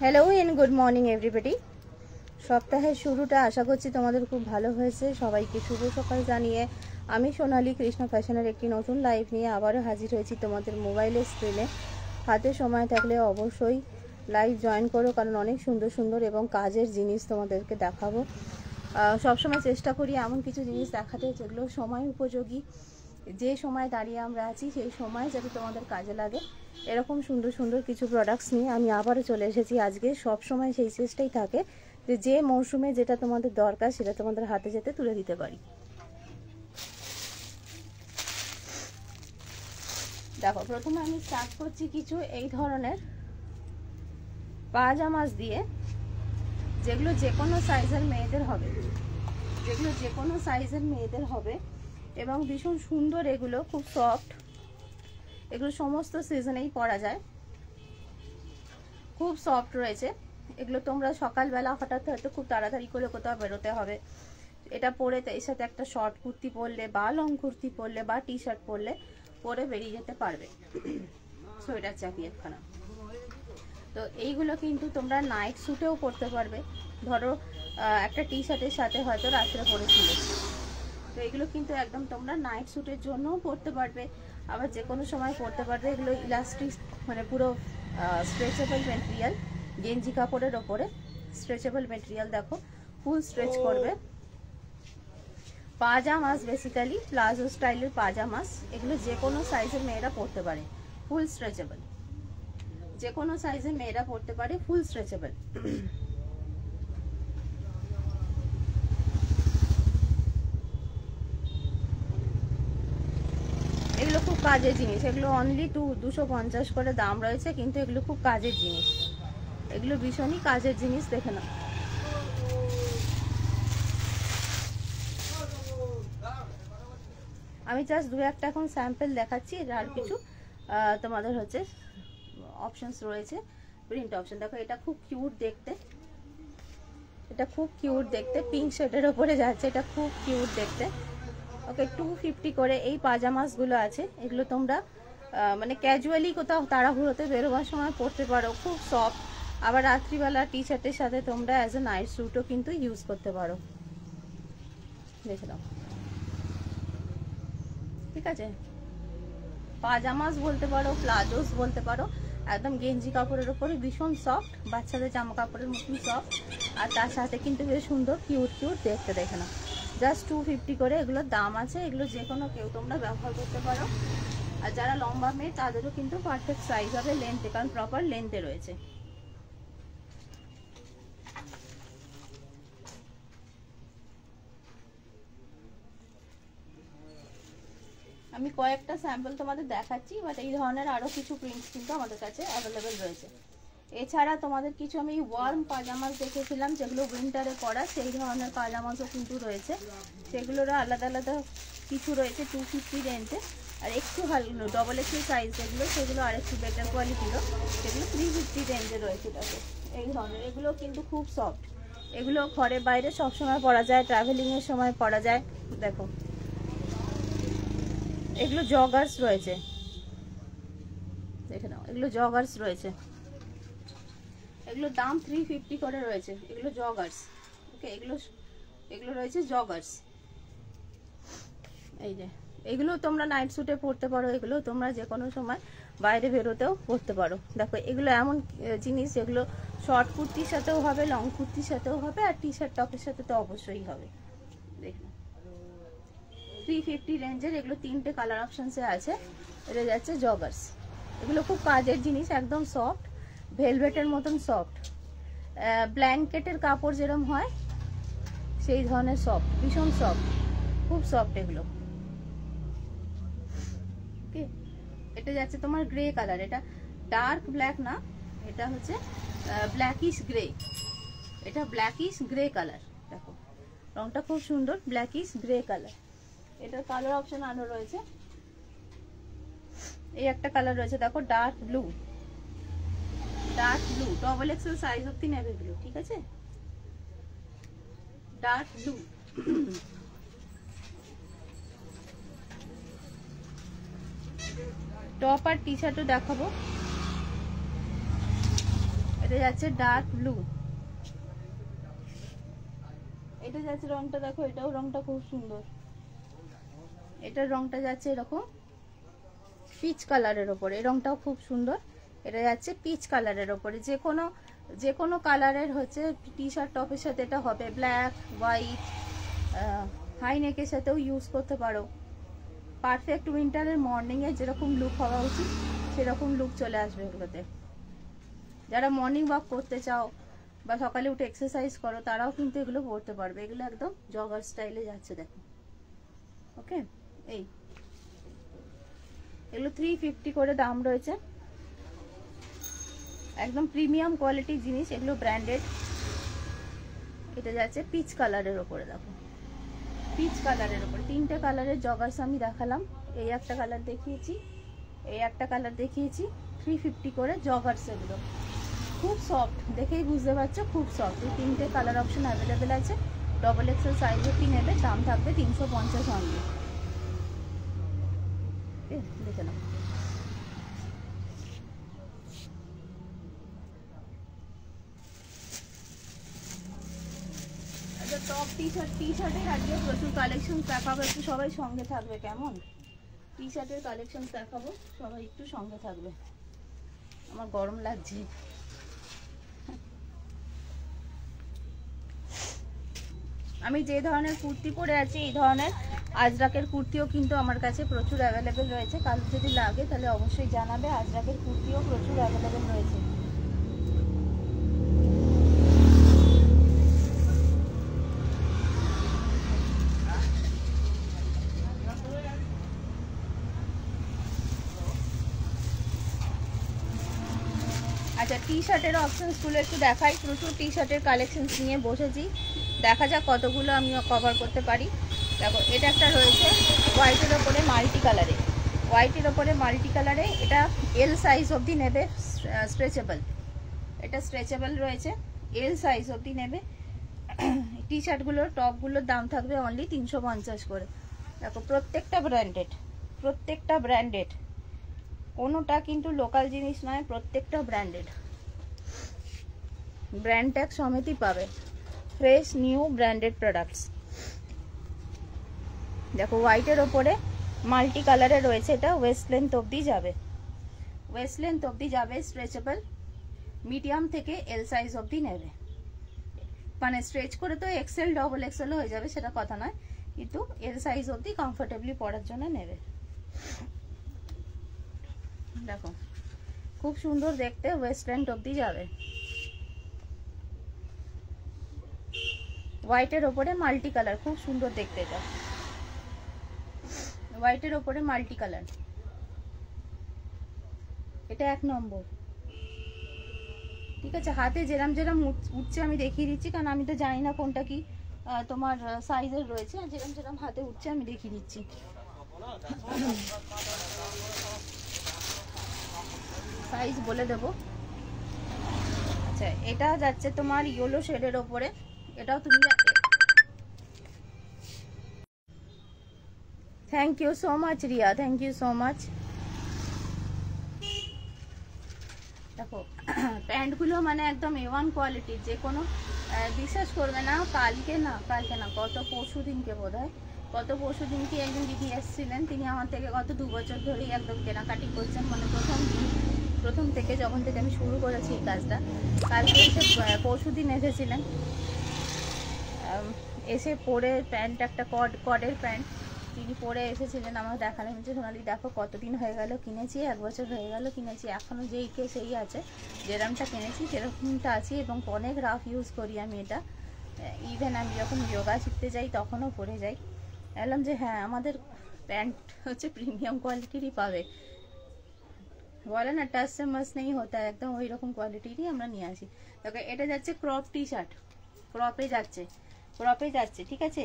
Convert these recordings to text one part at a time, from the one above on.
Hello and good morning everybody. সপ্তাহের শুরুটা আশা করছি তোমাদের খুব ভালো হয়েছে। সবাইকে শুভ সকাল জানিয়ে আমি সোনালী কৃষ্ণ ফ্যাশনের একটি নতুন লাইভ নিয়ে আবারও হাজির হয়েছি তোমাদের মোবাইলের স্ক্রিনে। হাতে সময় থাকলে অবশ্যই লাইভ জয়েন করো, কারণ অনেক সুন্দর সুন্দর এবং কাজের জিনিস তোমাদেরকে দেখাবো। সবসময় চেষ্টা করি এমন কিছু জিনিস দেখাতে যেগুলো সময় উপযোগী, যে সময় দাঁড়িয়ে আমরা আছি সেই সময় যাতে তোমাদের কাজে লাগে। এরকম সুন্দর সুন্দর কিছু প্রোডাক্টস নিয়ে আমি আবারও চলে এসেছি আজকে। সব সময় সেই চেষ্টাই থাকে যে মৌসুমে যেটা তোমাদের দরকার সেটা তোমাদের হাতে যেতে তুলে দিতে পারি। দেখো, প্রথমে আমি স্টার্ট করছি কিছু এই ধরনের পাজামাস দিয়ে, যেগুলো যে কোনো সাইজের মেয়েদের হবে, এবং ভীষণ সুন্দর। এগুলো খুব সফট, এগুলো সমস্ত সিজনেই পরা যায়, খুব সফট রয়েছে। এগুলো তোমরা সকালবেলা হঠাৎ হয়তো খুব তাড়াতাড়ি করে কোথাও বেরোতে হবে, এটা পরে এর সাথে একটা শর্ট কুর্তি পরলে বা লং কুর্তি পরলে বা টি শার্ট পরলে পরে বেরিয়ে যেতে পারবে, সোয়েটার চাপিয়ে একখানা। তো এইগুলো কিন্তু তোমরা নাইট স্যুটেও পরতে পারবে। ধরো একটা টি শার্টের সাথে হয়তো রাত্রে পরেছিলে, তো এগুলো কিন্তু একদম তোমরা নাইট স্যুটের জন্যও পরতে পারবে, আবার যে কোনো সময় পরতে পারবে। এগুলো ইলাস্টিক, মানে পুরো স্ট্রেচেবল মেটেরিয়াল, গেঞ্জি কাপড়ের ওপরে স্ট্রেচেবল মেটেরিয়াল। দেখো, ফুল স্ট্রেচ করবে। পাজামাস, বেসিক্যালি প্লাজো স্টাইলের পাজামাস। এগুলো যে কোনো সাইজের মেয়েরা পরতে পারে, ফুল স্ট্রেচেবল, যে কোনো সাইজের মেয়েরা পরতে পারে, ফুল স্ট্রেচেবল। এগুলো খুব কাজের জিনিস। এগুলো অনলি 250 করে দাম রয়েছে, কিন্তু এগুলো খুব কাজের জিনিস, এগুলো ভীষণই কাজের জিনিস। দেখে নাও, আমি জাস্ট দু একটা এখন স্যাম্পল দেখাচ্ছি। আর কিছু তোমাদের হচ্ছে অপশনস রয়েছে, প্রিন্ট অপশন। দেখো, এটা খুব কিউট দেখতে, পিঙ্ক শেডের ওপরে যাচ্ছে, এটা খুব কিউট দেখতে। ওকে, 250 করে এই পাজামাস গুলো আছে। এগুলো তোমরা মানে ক্যাজুয়ালি কোথাও তাড়াহুড়োতে বেরোবার সময় পরতে পারো, খুব সফট। আবার রাত্রিবেলা টি শার্টের সাথে তোমরা অ্যাজ এ নাইট স্যুটও কিন্তু ইউজ করতে পারো। দেখে নাও, ঠিক আছে। পাজামাস বলতে পারো, প্লাজোস বলতে পারো, একদম গেঞ্জি কাপড়ের উপরে ভীষণ সফট, বাচ্চাদের জামা কাপড়ের মতন সফট। আর তার সাথে কিন্তু বেশ সুন্দর কিউট দেখতে। দেখে না, জাস্ট 250 করে এগুলোর দাম আছে। এগুলো যে কোনো কেউ তোমরা ব্যবহার করতে পারো। আর যারা লম্বা মেয়ে তাদেরও কিন্তু পারফেক্ট সাইজ হবে লেন্থে, কারণ প্রপার লেন্থে রয়েছে। আমি কয়েকটা স্যাম্পল তোমাদের দেখাচ্ছি, বাট এই ধরনের আরো কিছু প্রিন্টস কিন্তু আমাদের কাছে অ্যাভেলেবেল রয়েছে। এছাড়া তোমাদের কিছু আমি ওয়ার্ম পাজামাস দেখেছিলাম, যেগুলো উইন্টারে পরা, সেই ধরনের পাজামাসও কিন্তু রয়েছে। সেগুলোরও আলাদা আলাদা কিছু রয়েছে 250 রেঞ্জে। আর একটু ভালো ডবল এক্সেল সাইজ যেগুলো, সেগুলো আর একটু বেটার কোয়ালিটিরও, সেগুলো 350 রেঞ্জে রয়েছে। দেখো, এই ধরনের এগুলো কিন্তু খুব সফট। এগুলো ঘরে বাইরে সবসময় পরা যায়, ট্রাভেলিংয়ের সময় পরা যায়। দেখো, এগুলো জগার্স রয়েছে, দেখে নাও, এগুলো জগার্স রয়েছে। এগুলোর দাম 350 করে রয়েছে। এগুলো জগার্স, ওকে, এগুলো রয়েছে জগার্স। এই যে এগুলো তোমরা নাইট স্যুটে পরতে পারো, এগুলো তোমরা যে কোনো সময় বাইরে বেরোতেও পরতে পারো। দেখো, এগুলো এমন জিনিস যেগুলো শর্ট কুর্তির সাথেও হবে, লং কুর্তির সাথেও হবে, আর টি শার্ট টপের সাথে তো অবশ্যই হবে। দেখো, 350 রেঞ্জের এগুলো 3টে কালার অপশনসে আছে। এটা যাচ্ছে জগার্স। এগুলো খুব কাজের জিনিস, একদম সফট, ভেলভেটের মতন সফট, ব্ল্যাঙ্কেটের কাপড় যেরকম হয় সেই ধরনের সফট, ভীষণ সফট, খুব সফট এগুলো। ওকে, এটা যাচ্ছে তোমার গ্রে কালার। এটা ডার্ক ব্ল্যাক না, এটা হচ্ছে ব্ল্যাকিশ গ্রে। এটা ব্ল্যাকিশ গ্রে কালার। দেখো, রংটা খুব সুন্দর, ব্ল্যাকিশ গ্রে কালার। এটার কালার অপশন আরো রয়েছে। এই একটা কালার রয়েছে, দেখো, dark blue, double XL size অব্দি নেবে এগুলো, ঠিক আছে। ডার্ক ব্লু, টপ আর টি শার্টও দেখাবো। এটা যাচ্ছে ডার্ক ব্লু, এটা যাচ্ছে রংটা দেখো, এটাও রংটা খুব সুন্দর। এটার রংটা যাচ্ছে এরকম পিচ কালারের ওপরে, এই রংটাও খুব সুন্দর। এটা যাচ্ছে পিচ কালারের ওপরে, যে কোনো কালারের হচ্ছে টি শার্ট টপের সাথে এটা হবে। ব্ল্যাক, হোয়াইট, হাই নেকের সাথেও ইউজ করতে পারো। পারফেক্ট উইন্টারের মর্নিংয়ে যেরকম লুক হওয়া উচিত সেরকম লুক চলে আসবে এগুলোতে। যারা মর্নিং ওয়াক করতে চাও বা সকালে উঠে এক্সারসাইজ করো তারাও কিন্তু এগুলো পরতে পারবে। এগুলো একদম জগার স্টাইলে যাচ্ছে দেখো। ওকে, এই এগুলো 350 করে দাম রয়েছে, একদম প্রিমিয়াম কোয়ালিটির জিনিস, এগুলো ব্র্যান্ডেড। এটা যাচ্ছে পিচ কালারের ওপরে, দেখো পিচ কালারের ওপরে। 3টে কালারের জগার্স আমি দেখালাম। এই একটা কালার দেখিয়েছি, এই একটা কালার দেখিয়েছি। 350 করে জগার্স, এগুলো খুব সফট, দেখেই বুঝতে পারছো খুব সফট। এই 3টে কালার অপশন অ্যাভেলেবেল আছে। ডবল এক্সেল সাইজ অব্দি নেবে, দাম থাকবে 350 অনলি। দেখে নাও। টপ টি শার্টের আজকে প্রচুর কালেকশন দেখাবো, একটু সবাই সঙ্গে থাকবে। কেমন টি শার্টের কালেকশন দেখাবো, সবাই একটু সঙ্গে থাকবে। আমার গরম লাগছে। আমি যে ধরনের কুর্তি পরে আছি এই ধরনের আজরাকের কুর্তিও কিন্তু আমার কাছে প্রচুর অ্যাভেলেবেল রয়েছে। কাল যদি লাগে তাহলে অবশ্যই জানাবে, আজরাকের কুর্তিও প্রচুর অ্যাভেলেবেল রয়েছে। আচ্ছা, টি শার্টের অপশনসগুলো একটু দেখাই। প্রচুর টি শার্টের কালেকশনস নিয়ে বসেছি, দেখা যাক কতগুলো আমি কভার করতে পারি। দেখো, এটা একটা রয়েছে হোয়াইটের ওপরে মাল্টি কালারে, হোয়াইটের ওপরে মাল্টি কালারে। এটা এল সাইজ অবধি নেবে, স্ট্রেচেবল। এটা স্ট্রেচেবল রয়েছে, এল সাইজ অবধি নেবে। টি শার্টগুলোর টপগুলোর দাম থাকবে অনলি 350 করে। দেখো, প্রত্যেকটা ব্র্যান্ডেড, প্রত্যেকটা ব্র্যান্ডেড, কোনোটা কিন্তু লোকাল জিনিস নয়, প্রত্যেকটা ব্র্যান্ডেড। ব্র্যান্ড ট্যাগ সমেতই পাবে, ফ্রেশ নিউ ব্র্যান্ডেড প্রোডাক্টস। দেখো, হোয়াইটের ওপরে মাল্টি কালারে রয়েছে। এটা ওয়েস্ট লেন্থ অবধি যাবে, ওয়েস্ট লেন্থ অবধি যাবে, স্ট্রেচেবল। মিডিয়াম থেকে এল সাইজ অবধি নেবে, মানে স্ট্রেচ করে তো এক্সেল ডবল এক্সেল হয়ে যাবে সেটা কথা নয়, কিন্তু এল সাইজ অবধি কমফোর্টেবলি পরার জন্য নেবে। দেখো, খুব সুন্দর দেখতে, ওয়েস্ট লেন্থ অবধি যাবে। হোয়াইটের ওপরে মাল্টি কালার, খুব সুন্দর দেখতে। এটা হোয়াইটের ওপরে মাল্টি কালার, এটা 1 নম্বর। ঠিক আছে, হাতে যেরাম যেরাম উঠছে আমি দেখিয়ে দিচ্ছি, কারণ আমি তো জানি না কোনটা কি তোমার সাইজের রয়েছে। যেরাম যেরাম হাতে উঠছে আমি দেখিয়ে দিচ্ছি। সাইজ বলে দেবো। আচ্ছা, এটা যাচ্ছে তোমার ইয়েলো শেডের ওপরে, এটাও তুমি। Thank you so much Riya, thank you so much. দেখো, প্যান্টগুলো মানে একদম A1 কোয়ালিটির, যে কোনো বিশ্বাস করবে না। কালকে না গত পরশু দিনকে বোধ হয়, গত পরশু দিনকে একজন দিদি এসেছিলেন, তিনি আমার থেকে গত 2 বছর ধরেই একদম কেনাকাটি করছেন, মানে প্রথম থেকে যখন থেকে আমি শুরু করেছি এই কাজটা। কালকে এসে পরশু দিন এসেছিলেন, এসে পরে প্যান্ট, একটা কডের প্যান্ট তিনি পরে এসেছিলেন, আমাকে দেখালেন যে সোনালি দেখো কতদিন হয়ে গেল কিনেছি, 1 বছর হয়ে গেল কিনেছি, এখনও যেই কে সেই আছে, যেরকমটা কিনেছি সেরকমটা আছে, এবং অনেক রাফ ইউজ করি আমি এটা। ইভেন আমি যখন যোগা শিখতে যাই তখনও পরে যাই। বললাম যে হ্যাঁ, আমাদের প্যান্ট হচ্ছে প্রিমিয়াম কোয়ালিটিরই পাবে, বলে না টাচ সে মাস নেই হতা, একদম ওই রকম কোয়ালিটিরই আমরা নিয়ে আসি। দেখো, এটা যাচ্ছে ক্রপ টি শার্ট, ক্রপে যাচ্ছে, ঠিক আছে।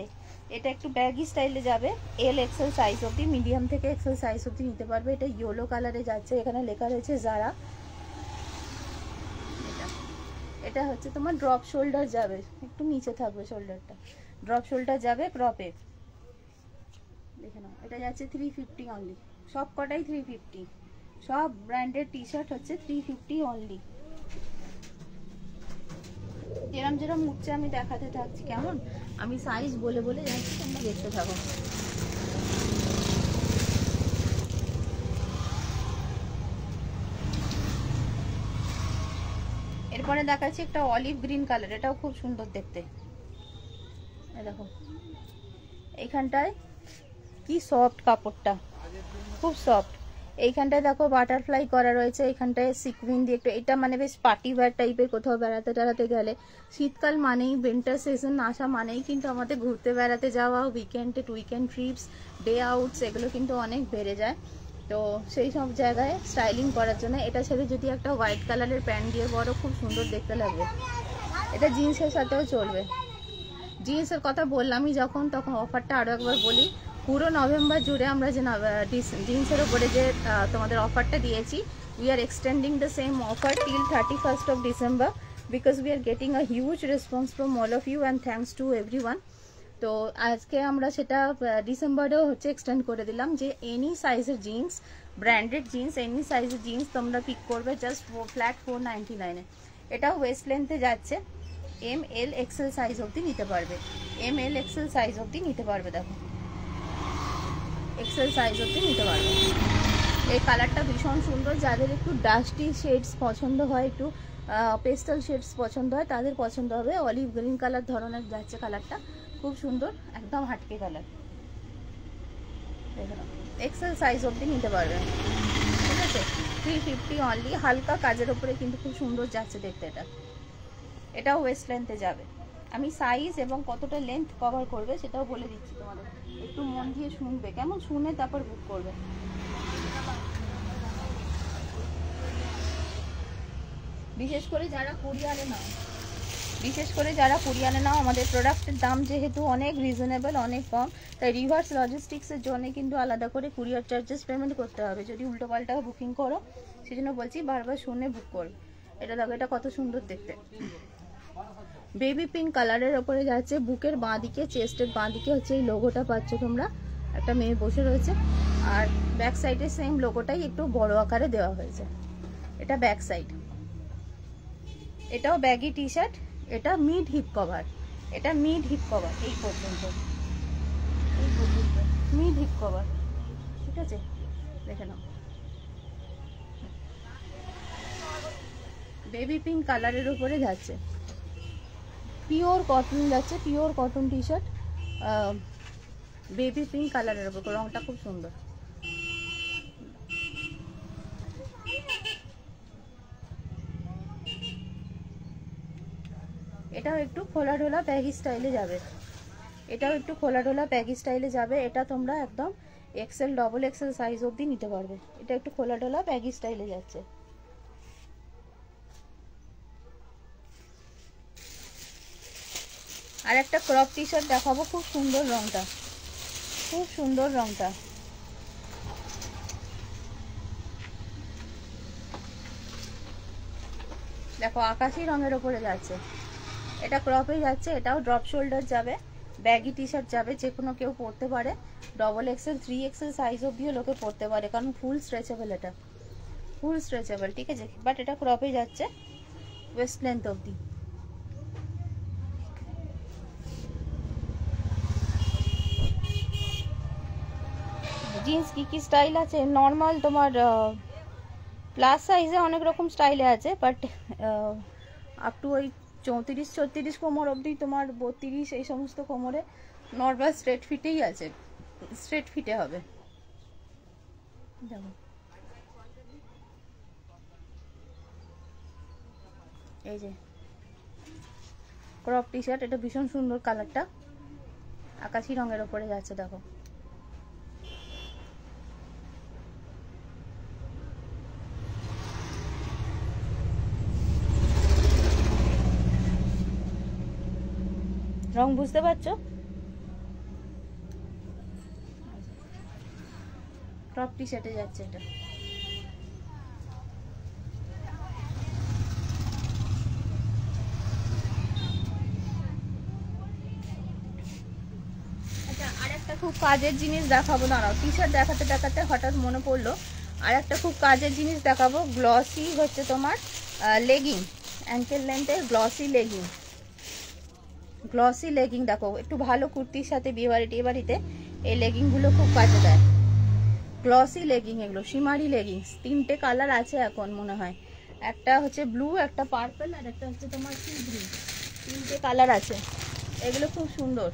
এটা একটু ব্যাগি স্টাইলে যাবে, এল এক্সেল সাইজ অবধি, মিডিয়াম থেকে এক্সেল সাইজ অবধি নিতে পারবে। এটা ইয়েলো কালারে যাচ্ছে, এখানে লেখা রয়েছে জারা। এটা হচ্ছে তোমার ড্রপ শোল্ডার যাবে, একটু নিচে থাকবে শোল্ডারটা, ড্রপ শোল্ডার যাবে ক্রপে। দেখে নাও, এটা যাচ্ছে 350 অনলি, সব কটাই 350, সব ব্র্যান্ডেড টি শার্ট হচ্ছে 350 অনলি। যেরম যেরম উঠছে আমি দেখাতে থাকছি, কেমন? আমি সাইজ বলে বলে যাচ্ছি, তোমরা দেখতে থাকো। এরপরে দেখাচ্ছি একটা অলিভ গ্রিন কালার, এটাও খুব সুন্দর দেখতে। দেখো এইখানটায় কি সফট কাপড়টা, খুব সফট। এইখানটায় দেখো বাটারফ্লাই করা রয়েছে, এইখানটায় সিকুইন দিয়ে একটু, এটা মানে বেশ পার্টি ওয়্যার টাইপের। কোথাও বেড়াতে টেড়াতে গেলে, শীতকাল মানেই, উইন্টার সিজন আসা মানেই কিন্তু আমাদের ঘুরতে বেড়াতে যাওয়া, উইকেন্ডে উইকেন্ড ট্রিপস, ডে আউটস, এগুলো কিন্তু অনেক বেড়ে যায়। তো সেই সব জায়গায় স্টাইলিং করার জন্য এটার সাথে যদি একটা হোয়াইট কালারের প্যান্ট দিয়ে বড়, খুব সুন্দর দেখতে লাগবে। এটা জিন্সের সাথেও চলবে। জিন্সের কথা বললামই যখন, তখন অফারটা আরও একবার বলি। পুরো নভেম্বর জুড়ে আমরা যে জিন্সের ওপরে যে তোমাদের অফারটা দিয়েছি, we are extending the same offer till 31st of December, because we are getting a huge response from all of you and thanks to everyone. তো আজকে আমরা সেটা ডিসেম্বরেও হচ্ছে এক্সটেন্ড করে দিলাম, যে এনি সাইজের জিন্স, ব্র্যান্ডেড জিন্স, এনি সাইজের জিন্স তোমরা পিক করবে জাস্ট ফ্ল্যাট 499-এ। এটাও ওয়েস্ট লেন্থে যাচ্ছে, ML XL সাইজ অবধি নিতে পারবে, ML XL সাইজ অবধি নিতে পারবে। দেখো XL সাইজ অবধি নিতে পারবে। এই কালারটা ভীষণ সুন্দর, যাদের একটু ডাস্টি শেডস পছন্দ হয়, একটু পেস্টাল শেডস পছন্দ হয়, তাদের পছন্দ হবে। অলিভ গ্রিন কালার ধরনের যাচ্ছে কালারটা, খুব সুন্দর, একদম হাটকে কালার। দেখো XL সাইজ অবধি নিতে পারবে, ঠিক আছে। 350 অনলি, হালকা কাজের ওপরে কিন্তু খুব সুন্দর যাচ্ছে দেখতে। এটাও ওয়েস্ট লেন্থে যাবে। আমি সাইজ এবং কতটা লেন্থ কভার করবে সেটাও বলে দিচ্ছি তোমাদের, একটু মন দিয়ে শুনবে, কেমন? শুনে তারপর বুক করবে। বিশেষ করে যারা কুরিয়ারে নাও, আমাদের প্রোডাক্টের দাম যেহেতু অনেক রিজনেবল, অনেক কম, তাই রিভার্স লজিস্টিক্সের জন্য কিন্তু আলাদা করে কুরিয়ার চার্জেস পেমেন্ট করতে হবে যদি উল্টো পাল্টা বুকিং করো। সেই জন্য বলছি বারবার শুনে বুক করবে। এটা দেখো, এটা কত সুন্দর দেখতে, বেবি পিঙ্ক কালারের ওপরে যাচ্ছে। বুকের বাঁ দিকে, চেস্টের বাঁ দিকে হচ্ছে এই লোগোটা পাচ্ছ তোমরা, একটা মেয়ে বসে রয়েছে। আর ব্যাক সাইডে সেম লোগোটাই একটু বড় আকারে দেওয়া হয়েছে। এটা ব্যাক সাইড। এটাও ব্যাগি টি শার্ট, এটা মিড হিপ কভার, এটা মিড হিপ কভার, এই পর্যন্ত মিড হিপ কভার, ঠিক আছে। দেখে নাও, বেবি পিঙ্ক কালারের উপরে যাচ্ছে, পিওর কটন যাচ্ছে, pure cotton T shirt, baby pink কালারের উপর, রংটা খুব সুন্দর। এটাও একটু খোলা ঢোলা ব্যাগি স্টাইলে যাবে, এটা তোমরা একদম XL ডবল XL সাইজ অবধি নিতে পারবে। এটা একটু খোলা ঢোলা ব্যাগি স্টাইলে যাচ্ছে। আর একটা ক্রপ টি শার্ট দেখাবো, খুব সুন্দর রংটা, খুব সুন্দর রংটা। দেখো আকাশি রঙের ওপরে যাচ্ছে, এটা ক্রপে যাচ্ছে, এটাও ড্রপ শোল্ডার যাবে, ব্যাগি টি শার্ট যাবে, যে কোনো কেউ পরতে পারে। ডবল XL 3XL সাইজ অবধিও লোকে পরতে পারে, কারণ ফুল স্ট্রেচেবল, এটা ফুল স্ট্রেচেবল, ঠিক আছে। বাট এটা ক্রপে যাচ্ছে ওয়েস্ট লেন্থ অবধি। জিন্স কি স্টাইল আছে, নর্মাল তোমার প্লাস সাইজে অনেক রকম স্টাইলে আছে, বাট আপ টু ওই 34-36 কোমর অবধি, তোমার 32 এই সমস্ত কোমরে নর্মাল স্ট্রেট ফিটেই আছে, স্ট্রেট ফিটে হবে। দেখো এই যে ক্রপ টি শার্ট, এটা ভীষণ সুন্দর কালারটা, আকাশি রঙের ওপরে যাচ্ছে। দেখো রং বুঝতে পারছো? ক্রপ টি শার্টে যাচ্ছে এটা। আচ্ছা, আর একটা খুব কাজের জিনিস দেখাবো, দাঁড়াও। টি শার্ট দেখাতে দেখাতে হঠাৎ মনে পড়লো আর একটা খুব কাজের জিনিস দেখাবো। গ্লসি হচ্ছে তোমার লেগিং, অ্যাঙ্কেল লেন্থের গ্লসি লেগিং, গ্লসি লেগিং দেখো, একটু ভালো কুর্তির সাথে বিয়ে বাড়িতে এই লেগিংগুলো খুব কাজে দেয়। গ্লসি লেগিং, এগুলো শিমারি লেগিংস। 3টে কালার আছে এখন মনে হয়, একটা হচ্ছে ব্লু, একটা পার্পল, আর একটা হচ্ছে তোমার সি গ্রিন। 3টে কালার আছে, এগুলো খুব সুন্দর।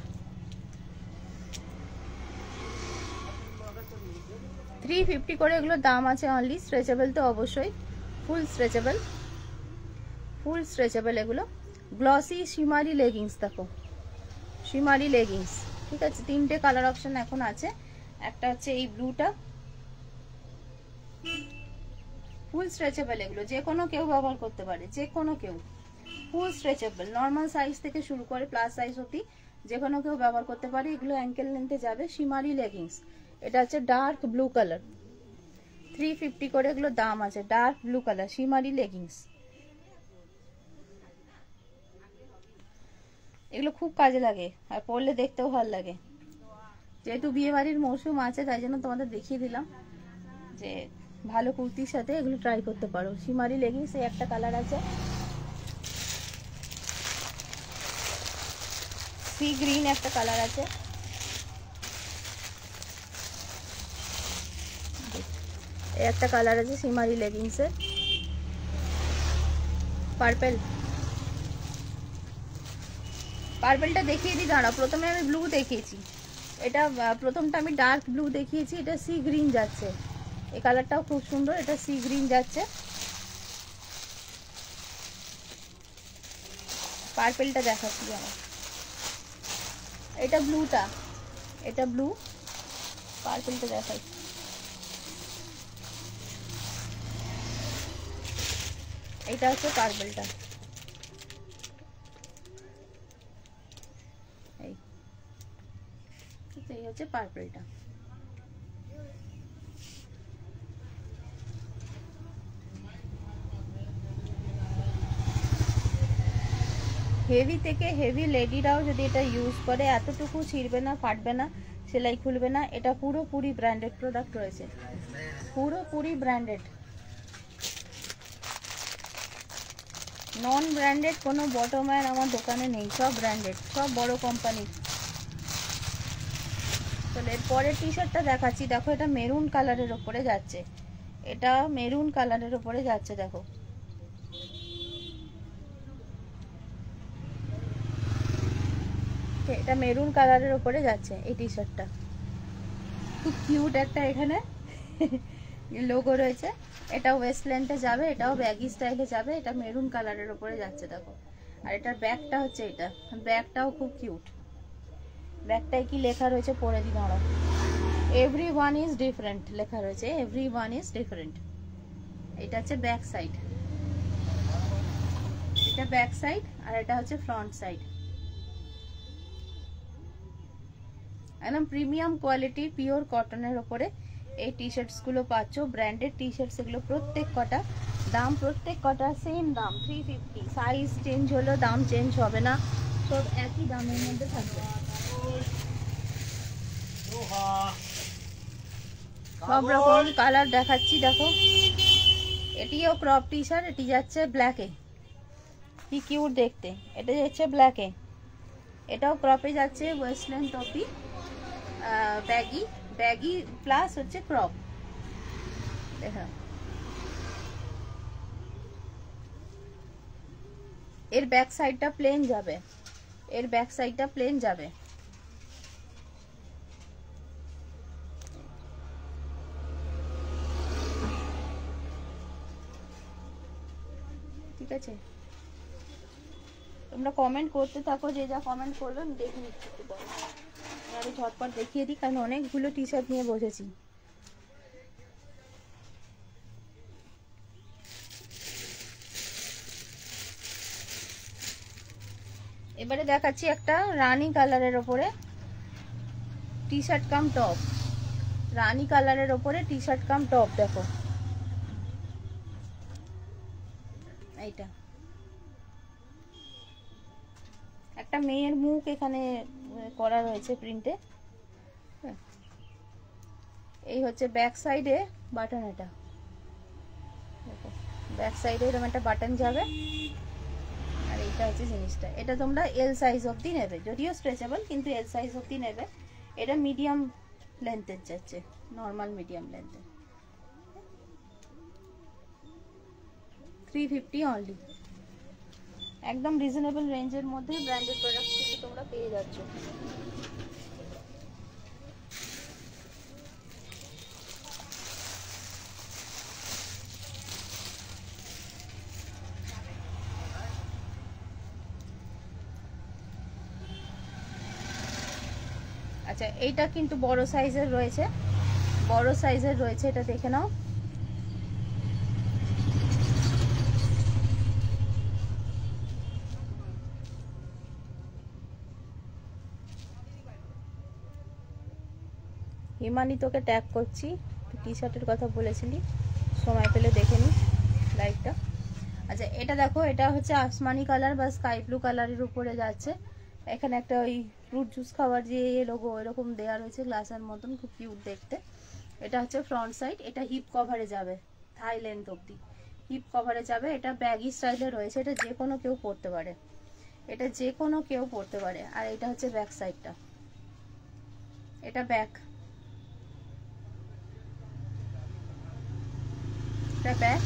350 করে এগুলোর দাম আছে অনলি। স্ট্রেচেবল তো অবশ্যই, ফুল স্ট্রেচেবল এগুলো। গ্লসি শিমারি লেগিংস দেখো, শিমারি লেগিংস, ঠিক আছে। 3টে কালার অপশন এখন আছে। একটা হচ্ছে এই ব্লুটা, ফুল স্ট্রেচেবল, এগুলো যে কোনো কেউ ব্যবহার করতে পারে, যে কোনো কেউ। ফুল স্ট্রেচেবল, নর্মাল সাইজ থেকে শুরু করে প্লাস সাইজ অবধি যে কোনো কেউ ব্যবহার করতে পারে। এগুলো অ্যাঙ্কেল লেন্থে যাবে। শিমারি লেগিংস, এটা হচ্ছে ডার্ক ব্লু কালার। 350 করে এগুলো দাম আছে। ডার্ক ব্লু কালার শিমারি লেগিংস, এগুলো খুব কাজে লাগে আর পরলে দেখতেও ভালো লাগে। যেহেতু বিয়ে বাড়ির মৌসুম আছে তাই জন্য তোমাদের দেখিয়ে দিলাম যে ভালো কুর্তির সাথে এগুলো ট্রাই করতে পারো। শিমারি লেগিংস এই একটা কালার আছে, সি গ্রিন একটা কালার আছে, এই একটা কালার আছে শিমারি লেগিংসের। পার্পেলটা দেখিয়ে দিই, দাঁড়াও। প্রথমে আমি ব্লু দেখিয়েছি, এটা প্রথমটা আমি ডার্ক ব্লু দেখিয়েছি, এটা সি গ্রিন যাচ্ছে। এই কালারটাও খুব সুন্দর, এটা সি গ্রিন যাচ্ছে। পার্পেলটা দেখাচ্ছি আমার, এটা ব্লুটা, এটা ব্লু, পার্পেলটা দেখাই। এটা হচ্ছে পার্পেলটা, এই হচ্ছে পার্পেলটা। হেভি থেকে হেভি লেডিরাও যদি এটা ইউজ করে এতটুকু ছিঁড়বে না, ফাটবে না, সেলাই খুলবে না। এটা পুরোপুরি ব্র্যান্ডেড প্রোডাক্ট রয়েছে, পুরোপুরি ব্র্যান্ডেড। নন ব্র্যান্ডেড কোনো বটম্যান আমার দোকানে নেই, সব ব্র্যান্ডেড, সব বড় কোম্পানি। চলো এরপরের টি শার্টটা দেখাচ্ছি। দেখো এটা মেরুন কালারের ওপরে যাচ্ছে, এটা মেরুন কালারের ওপরে যাচ্ছে। দেখো এটা মেরুন কালারের ওপরে যাচ্ছে এই টি শার্টটা। খুব কিউট একটা এখানে লোগো রয়েছে। এটা ওয়েস্ট লেন্থে যাবে, এটাও ব্যাগি স্টাইলে যাবে। এটা মেরুন কালারের ওপরে যাচ্ছে দেখো। আর এটার ব্যাগটা হচ্ছে এটা, ব্যাগটাও খুব কিউট। ব্যাগটায় কি লেখা রয়েছে পরে দিই, দাঁড়াও। এভরিওয়ান ইজ ডিফারেন্ট লেখা রয়েছে, এভরিওয়ান ইজ ডিফারেন্ট। এটা হচ্ছে ব্যাক সাইড, এটা ব্যাক সাইড, আর এটা হচ্ছে ফ্রন্ট সাইড। একদম প্রিমিয়াম কোয়ালিটি পিওর কটনের ওপরে এই টি শার্টস গুলো পাচ্ছ। ব্র্যান্ডেড টি শার্টস এগুলো, প্রত্যেক কটা দাম, প্রত্যেক কটা সেম দাম 350। সাইজ চেঞ্জ হলো দাম চেঞ্জ হবে না, সব একই দামের মধ্যে থাকবে। সব রকম কালার দেখাচ্ছি দেখো। এটিও ক্রপ টি শার্ট, এটি যাচ্ছে ব্ল্যাকে, কি কিউট দেখতে। এটা যাচ্ছে ব্ল্যাকে, এটাও ক্রপে যাচ্ছে, ওয়েস্ট লেন্থ অবধি, ব্যাগি প্লাস হচ্ছে ক্রপ। দেখা এর ব্যাক সাইডটা প্লেন যাবে, এর ব্যাক সাইডটা প্লেন যাবে। ঠিক আছে, তোমরা কমেন্ট করতে থাকো, যে যা কমেন্ট করবে আমি দেখে নিচ্ছি। আমি ঝটপট দেখিয়ে দিই, কারণ অনেকগুলো টি শার্ট নিয়ে বসেছি। এবারে দেখাচ্ছি একটা রানী কালারের ওপরে টি শার্ট কাম টপ, রানী কালারের ওপরে টি শার্ট কাম টপ। দেখো এইটা একটা মেয়ের মুখ এখানে করা রয়েছে প্রিন্টে। এই হচ্ছে ব্যাক সাইডে বাটন, এটা দেখো ব্যাক সাইডে এরকম একটা বাটন যাবে। আর এইটা এটা হচ্ছে জিনিসটা। এটা তোমরা এল সাইজ অবধি নেবে, যদিও স্ট্রেচেবল কিন্তু এল সাইজ অবধি নেবে। এটা মিডিয়াম লেন্থের যাচ্ছে, নর্মাল মিডিয়াম লেন্থের। 350 অনলি, একদম রিজনেবল রেঞ্জের মধ্যে ব্র্যান্ডেড প্রোডাক্টস কিন্তু তোমরা পেয়ে যাচ্ছ। আচ্ছা এইটা কিন্তু বড় সাইজের রয়েছে, বড় সাইজের রয়েছে, এটা দেখে নাও। হিমানি তোকে ট্যাগ করছি, টি শার্টের কথা বলেছিলি, সময় পেলে দেখে নিস লাইভটা। আচ্ছা এটা দেখো, এটা হচ্ছে আসমানি কালার বা স্কাই ব্লু কালারের উপরে যাচ্ছে। এখানে একটা ওই ফ্রুট জুস খাওয়ার যে লোগো এরকম দেওয়া রয়েছে গ্লাসের মতন, খুব কিউট দেখতে। এটা হচ্ছে ফ্রন্ট সাইড, এটা হিপ কভারে যাবে, থাই লেন্থ অবধি হিপ কভারে যাবে। এটা ব্যাগি স্টাইলে রয়েছে, এটা যে কোনো কেউ পরতে পারে, এটা যে কোনো কেউ পরতে পারে। আর এটা হচ্ছে ব্যাক সাইডটা, এটা ব্যাক, এটা ব্যাক,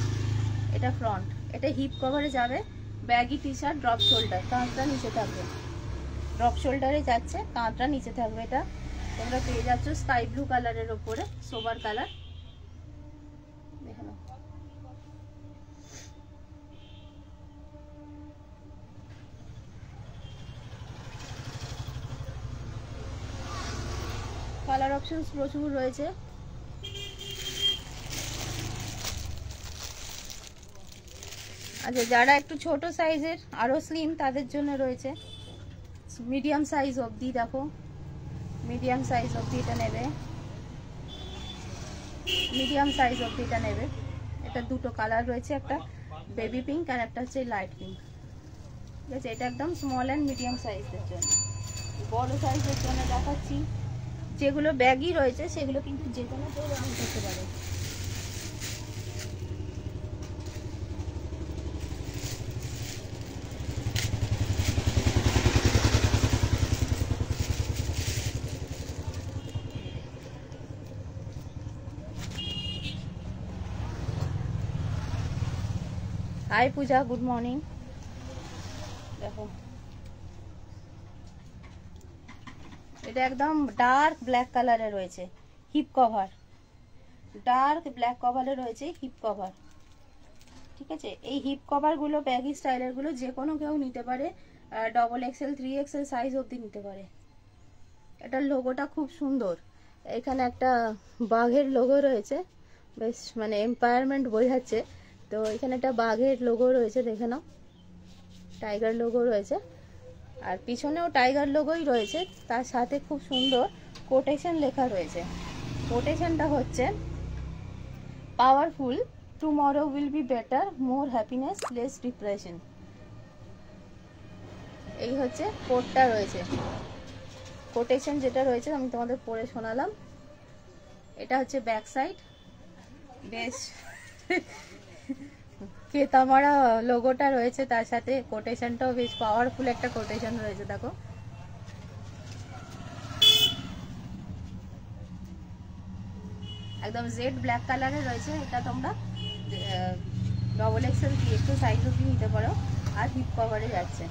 এটা ফ্রন্ট। এটা হিপ কভারে যাবে, baggy T shirt, drop shoulder, কাঁধটা নিচে থাকবে, ড্রপ শোল্ডারে যাচ্ছে, কাঁধটা নিচে থাকবে। এটা তোমরা পেয়ে যাচ্ছ স্কাই ব্লু কালারের ওপরে, সোবার কালার। দেখে নাও, কালার অপশনস প্রচুর রয়েছে। আচ্ছা যারা একটু ছোট সাইজের, আরো স্লিম, তাদের জন্য রয়েছে মিডিয়াম সাইজ অবধি। দেখো মিডিয়াম সাইজ অবধি এটা নেবে, মিডিয়াম সাইজ অবধি এটা নেবে। এটা দুটো কালার রয়েছে, একটা বেবি পিঙ্ক আর একটা হচ্ছে লাইট পিঙ্ক। ঠিক আছে, এটা একদম স্মল অ্যান্ড মিডিয়াম সাইজের জন্য। বড় সাইজের জন্য দেখাচ্ছি, যেগুলো ব্যাগই রয়েছে সেগুলো কিন্তু যে কোনো কেউ রং করতে পারে। হাই পূজা, গুড মর্নিং। দেখো এটা একদম ডার্ক ব্ল্যাক কালারে রয়েছে, হিপ কভার, ডার্ক ব্ল্যাক কভারে রয়েছে হিপ কভার। ঠিক আছে, এই হিপ কভার গুলো ব্যাগি স্টাইলের গুলো যে কোনো কেউ নিতে পারে, ডবল এক্সেল 3XL সাইজ অবধি নিতে পারে। এটার লোগোটা খুব সুন্দর, এখানে একটা বাঘের লোগো রয়েছে, বেশ মানে এম্পায়ারমেন্ট বোঝাচ্ছে। তো এখানে একটা বাঘের লোগো রয়েছে, দেখে নাও, টাইগার লোগো রয়েছে, আর পিছনেও টাইগার লোগোই রয়েছে, তার সাথে খুব সুন্দর কোটেশন লেখা রয়েছে। কোটেশনটা হচ্ছে powerful, tomorrow will be better, more happiness, less depression. এই হচ্ছে কোডটা রয়েছে, কোটেশন যেটা রয়েছে আমি তোমাদের পড়ে শোনালাম। এটা হচ্ছে ব্যাক সাইড, বেশ কেতামারা লোগোটা রয়েছে, তার সাথে কোটেশনটাও বেশ পাওয়ারফুল একটা কোটেশন রয়েছে। দেখো একদম জেড ব্ল্যাক কালারে রয়েছে। এটা তোমরা ডবল এক্সেল 3XL সাইজ অবধি নিতে পারো, আর হিপ কভারে যাচ্ছে।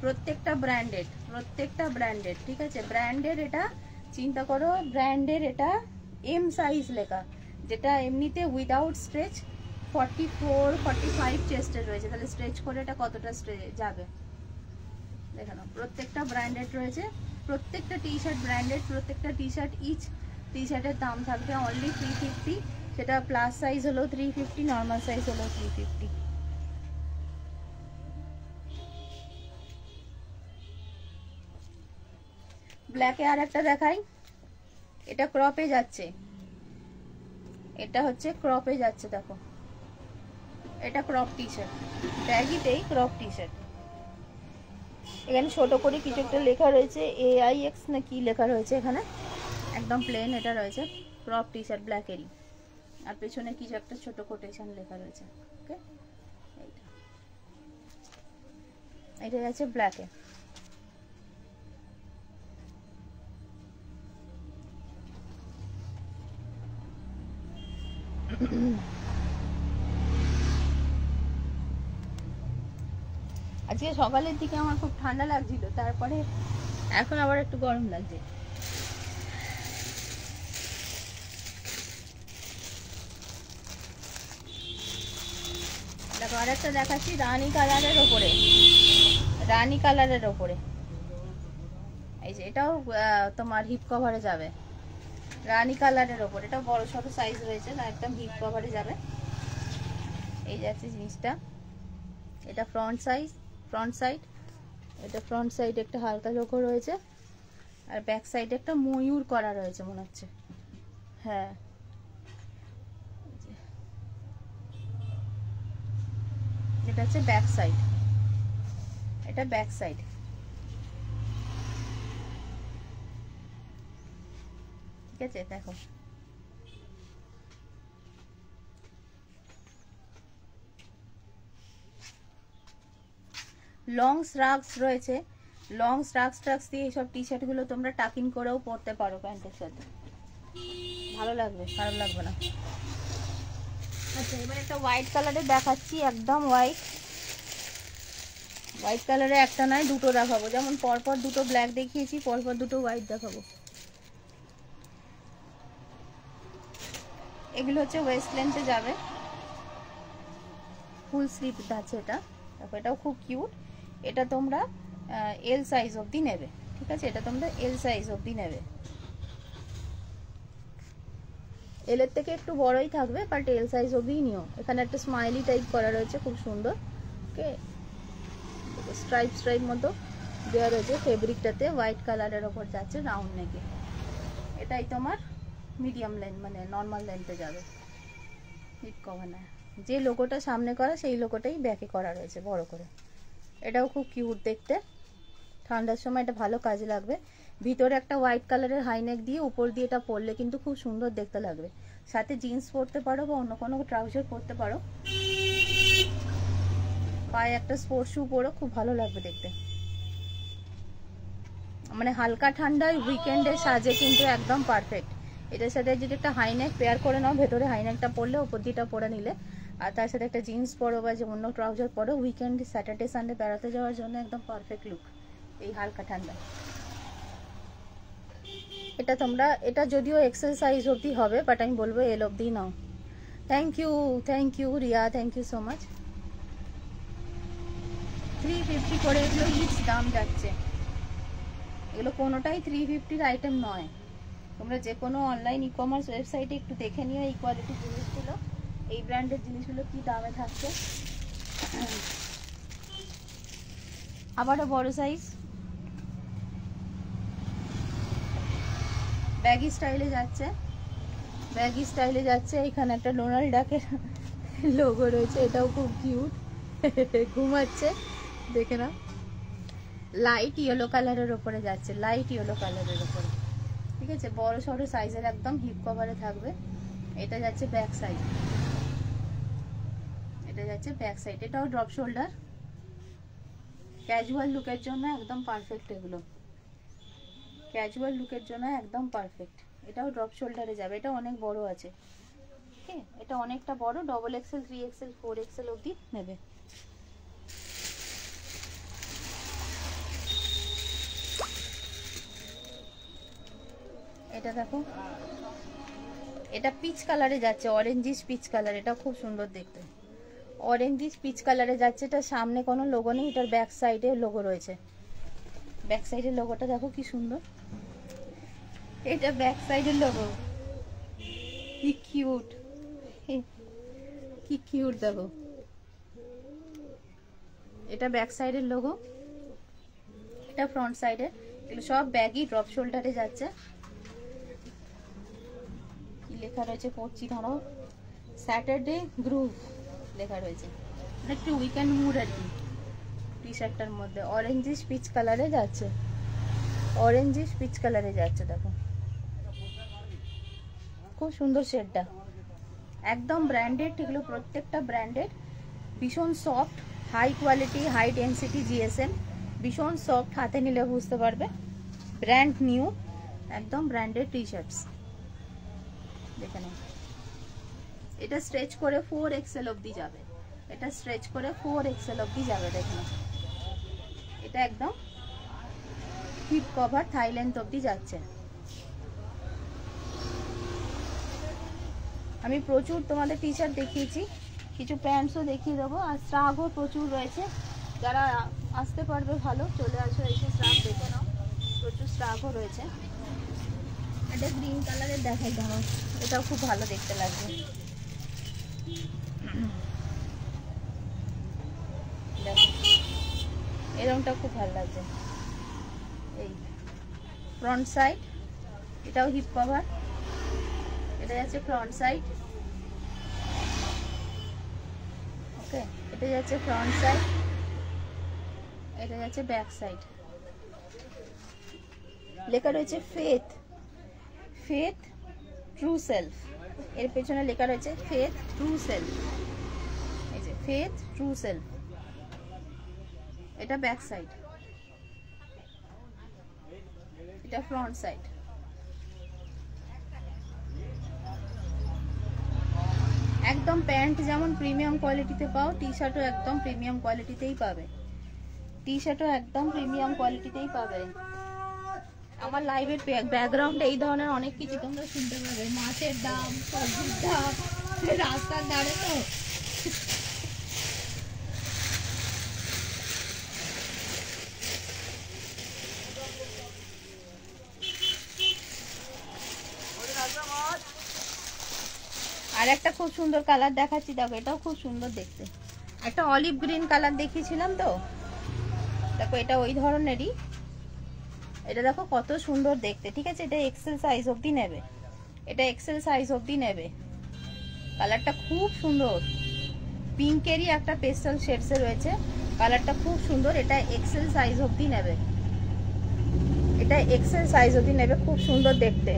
প্রত্যেকটা ব্র্যান্ডেড, প্রত্যেকটা ব্র্যান্ডেড। ঠিক আছে, ব্র্যান্ডের, এটা চিন্তা করো ব্র্যান্ডের, এটা এম সাইজ লেখা, যেটা এমনিতে উইদাউট স্ট্রেচ 44-45 চেস্টের রয়েছে, তাহলে স্ট্রেচ করে এটা কতটা যাবে দেখো না। প্রত্যেকটা ব্র্যান্ডেড রয়েছে, প্রত্যেকটা টি শার্ট ব্র্যান্ডেড, প্রত্যেকটা টি শার্ট, ইচ টি শার্টের দাম থাকবে অনলি 350। সেটা প্লাস সাইজ হলো 350, নর্মাল সাইজ হলো 350। ব্ল্যাকে আর একটা দেখাই, এটা ক্রপে যাচ্ছে, এটা হচ্ছে ক্রপে যাচ্ছে। দেখো এটা ক্রপ টি শার্ট, ব্যাগিতেই ক্রপ টি শার্ট। এখানে ছোট করে কিছু একটা লেখা রয়েছে, AIX না কি লেখা রয়েছে এখানে, একদম প্লেন এটা রয়েছে, ক্রপ টি শার্ট ব্ল্যাকেরই, আর পেছনে কিছু একটা ছোট কোটেশন লেখা রয়েছে। ওকে, এটা যাচ্ছে ব্ল্যাকে। আজকে সকালের দিকে আমার খুব ঠান্ডা লাগছিল, তারপরে এখন আবার একটু গরম লাগছে। দেখো আরেকটা দেখাচ্ছি রানী কালারের ওপরে, রানী কালারের ওপরে। এই যে এটাও তোমার হিপ কভারে যাবে, রানী কালারের ওপর। এটা বড় সড়ো সাইজ রয়েছে না, একদম হিপ কভারে যাবে। এই যাচ্ছে জিনিসটা। এটা ফ্রন্ট সাইড, এটা ফ্রন্ট সাইড একটা হালকা লোগো রয়েছে, আর ব্যাক সাইডে একটা ময়ূর করা রয়েছে মনে হচ্ছে। হ্যাঁ, এটা হচ্ছে ব্যাক সাইড, এটা ব্যাক সাইড। ঠিক আছে, দেখো লং স্ট্রাক্স রয়েছে, লং স্ট্রাক্স দিয়ে এইসব টি শার্ট গুলো তোমরা টাকিং করেও পরতে পারো প্যান্টের সাথে, ভালো লাগবে, খারাপ লাগবে না। আচ্ছা, এবার একটা হোয়াইট কালারের দেখাচ্ছি, একদম হোয়াইট। হোয়াইট কালারে একটা নয় দুটো দেখাবো, যেমন পরপর দুটো ব্ল্যাক দেখিয়েছি, পরপর দুটো হোয়াইট দেখাবো। এগুলো হচ্ছে ওয়েস্ট লেন্থে যাবে, ফুল স্লিভ আছে এটা। দেখো এটাও খুব কিউট। এটা তোমরা এল সাইজ অবধি নেবে, ঠিক আছে? এটা তোমরা এল সাইজ অবধি নেবে, এলের থেকে একটু বড়ই থাকবে, বাট এল সাইজ অবধি নিও। এখানে একটা স্মাইলি টাইপ করা রয়েছে, খুব সুন্দর। ওকে, স্ট্রাইপ মতো দেওয়া রয়েছে ফেব্রিকটাতে, হোয়াইট কালারের ওপর যাচ্ছে রাউন্ড নেকে। এটাই তোমার মিডিয়াম লেন্থ, মানে নর্মাল লেন্থে যাবে, হিপ কভার না। যে লোগোটা সামনে করা সেই লোগোটাই ব্যাকে করা রয়েছে বড় করে। এটাও খুব কিউট দেখতে, ঠান্ডার সময় এটা ভালো কাজে লাগবে। ভিতরে একটা হোয়াইট কালারের হাইনেক দিয়ে উপর দিয়ে এটা পরলে কিন্তু খুব সুন্দর দেখতে লাগবে। সাথে জিন্স পরতে পারো বা অন্য কোনো ট্রাউজার পরতে পারো, পায়ে একটা স্পোর্টস শু পরো, খুব ভালো লাগবে দেখতে। মানে হালকা ঠান্ডায় উইকেন্ডে সাজে কিন্তু একদম পারফেক্ট। এটার সাথে যদি একটা হাইনেক পেয়ার করে নাও, ভেতরে হাইনেকটা পরলে উপর দিয়েটা পরে নিলে, আর তার সাথে একটা জিন্স পরো বা যে অন্য ট্রাউজার পরো, উইকেন্ড স্যাটারডে সানডে বেড়াতে যাওয়ার জন্য একদম পারফেক্ট লুক এই হালকা ঠান্ডা। এটা তোমরা, এটা যদিও এক্সেল সাইজ অবধি হবে, বাট আমি বলবো এল অবধি নাও। Thank you Riya, thank you so much. 350 করে এগুলো ইচ দাম যাচ্ছে, এগুলো কোনোটাই 350-র আইটেম নয়। তোমরা যে কোনো অনলাইন ই কমার্স ওয়েবসাইটে একটু দেখে নিও এই কোয়ালিটির জিনিসগুলো, এই ব্র্যান্ডের জিনিসগুলো কি দামে থাকছে। আবারও বড় সাইজ, ব্যাগি স্টাইলে যাচ্ছে, ব্যাগি স্টাইলে যাচ্ছে। এখানে একটা ডোনাল্ড ডাকের লোগো রয়েছে, এটাও খুব কিউট, ঘুমাচ্ছে, দেখে না। লাইট ইয়েলো কালারের ওপরে যাচ্ছে, লাইট ইয়েলো কালারের ওপরে, ঠিক আছে? বড় সড়ো সাইজের, একদম হিপ কভারে থাকবে। এটা যাচ্ছে ব্যাক সাইড, এটা যাচ্ছে ব্যাক সাইড। এটাও ড্রপ শোল্ডার, ক্যাজুয়াল লুকের জন্য একদম পারফেক্ট। এগুলো ক্যাজুয়াল লুকের জন্য একদম পারফেক্ট। এটাও ড্রপ শোল্ডারে যাবে, এটা অনেক বড় আছে, ঠিক? এটা অনেকটা বড়, ডবল এক্সেল, 3XL, 4XL অবধি নেবে। এটা দেখো, এটা পিচ কালারে যাচ্ছে, অরেঞ্জিশ পিচ কালার, এটা খুব সুন্দর দেখতে। অরেঞ্জিশ পিচ কালারে যাচ্ছে, এটা সামনে কোনো লোগো নেই, এটার ব্যাক সাইডে লোগো রয়েছে। ব্যাক সাইডের লোগোটা দেখো কি সুন্দর, এটা ব্যাক সাইডের লোগো, কি কিউট, কি কিউট দেখো। এটা ব্যাক সাইডের লোগো, এটা ফ্রন্ট সাইডে। এগুলো সব ব্যাগই ড্রপ শোল্ডারে যাচ্ছে। কি লেখা রয়েছে পড়ছি ধরো, স্যাটারডে গ্রুভ লেখা রয়েছে, একটু উইকেন্ড মুড আর কি টি শার্টটার মধ্যে। অরেঞ্জিশ পিচ কালারে যাচ্ছে, অরেঞ্জিশ পিচ কালারে যাচ্ছে, দেখো খুব সুন্দর শেডটা, একদম ব্র্যান্ডেড। এগুলো প্রত্যেকটা ব্র্যান্ডেড, ভীষণ soft, high quality, high density GSM, ভীষণ সফট, হাতে নিলে বুঝতে পারবে। ব্র্যান্ড নিউ, একদম ব্র্যান্ডেড টি শার্টস। দেখে নাও, এটা স্ট্রেচ করে 4XL অবধি যাবে, এটা স্ট্রেচ করে 4XL অবধি যাবে। দেখে নাও, এটা একদম হিপ কভার, থাই লেন্থ অবধি যাচ্ছে। আমি প্রচুর তোমাদের টি শার্ট দেখিয়েছি, কিছু প্যান্টসও দেখিয়ে দেবো। আর স্ট্রাগও প্রচুর রয়েছে, যারা আসতে পারবে ভালো চলে আসো, এসে স্ট্রাগ দেখে নাও, প্রচুর স্ট্রাগও রয়েছে। এটা গ্রিন কালারের দেখাই দাও, এটাও খুব ভালো দেখতে লাগবে। দেখো এরকমটা খুব ভালো লাগছে। এই ফ্রন্ট সাইড, এটাও হিপ কভার, এটা যাচ্ছে ফ্রন্ট সাইড। ওকে, এটা যাচ্ছে ফ্রন্ট সাইড, এটা যাচ্ছে ব্যাক সাইড। লেখা রয়েছে ফেথ, ফেথ ট্রু সেলফ। এর পেছনে লেখা রয়েছে ফেথ ট্রু সেলফ। এই যে ফেথ ট্রু সেলফ, এটা ব্যাক সাইড, এটা ফ্রন্ট সাইড। একদম প্যান্ট যেমন প্রিমিয়াম কোয়ালিটিতে পাও, টি শার্টও একদম প্রিমিয়াম কোয়ালিটিতেই পাবে, টি শার্টও একদম প্রিমিয়াম কোয়ালিটিতেই পাবে। আমার লাইভের ব্যাকগ্রাউন্ডে এই ধরনের অনেক কিছু তোমরা শুনতে পাবে, মাছের দাম, সবজির দাম, রাস্তার ধারে তো। আর একটা খুব সুন্দর কালার দেখাচ্ছি, দেখো এটাও খুব সুন্দর দেখতে। একটা অলিভ গ্রিন কালার দেখিয়েছিলাম তো, দেখো এটা ওই ধরনেরই। এটা দেখো কত সুন্দর দেখতে, ঠিক আছে। এটা এক্সেল সাইজ অবধি নেবে, এটা এক্সেল সাইজ অবধি নেবে। কালারটা খুব সুন্দর, পিঙ্কেরই একটা পেস্টাল শেডসে রয়েছে, কালারটা খুব সুন্দর। এটা এক্সেল সাইজ অবধি নেবে, এটা এক্সেল সাইজ অবধি নেবে, খুব সুন্দর দেখতে।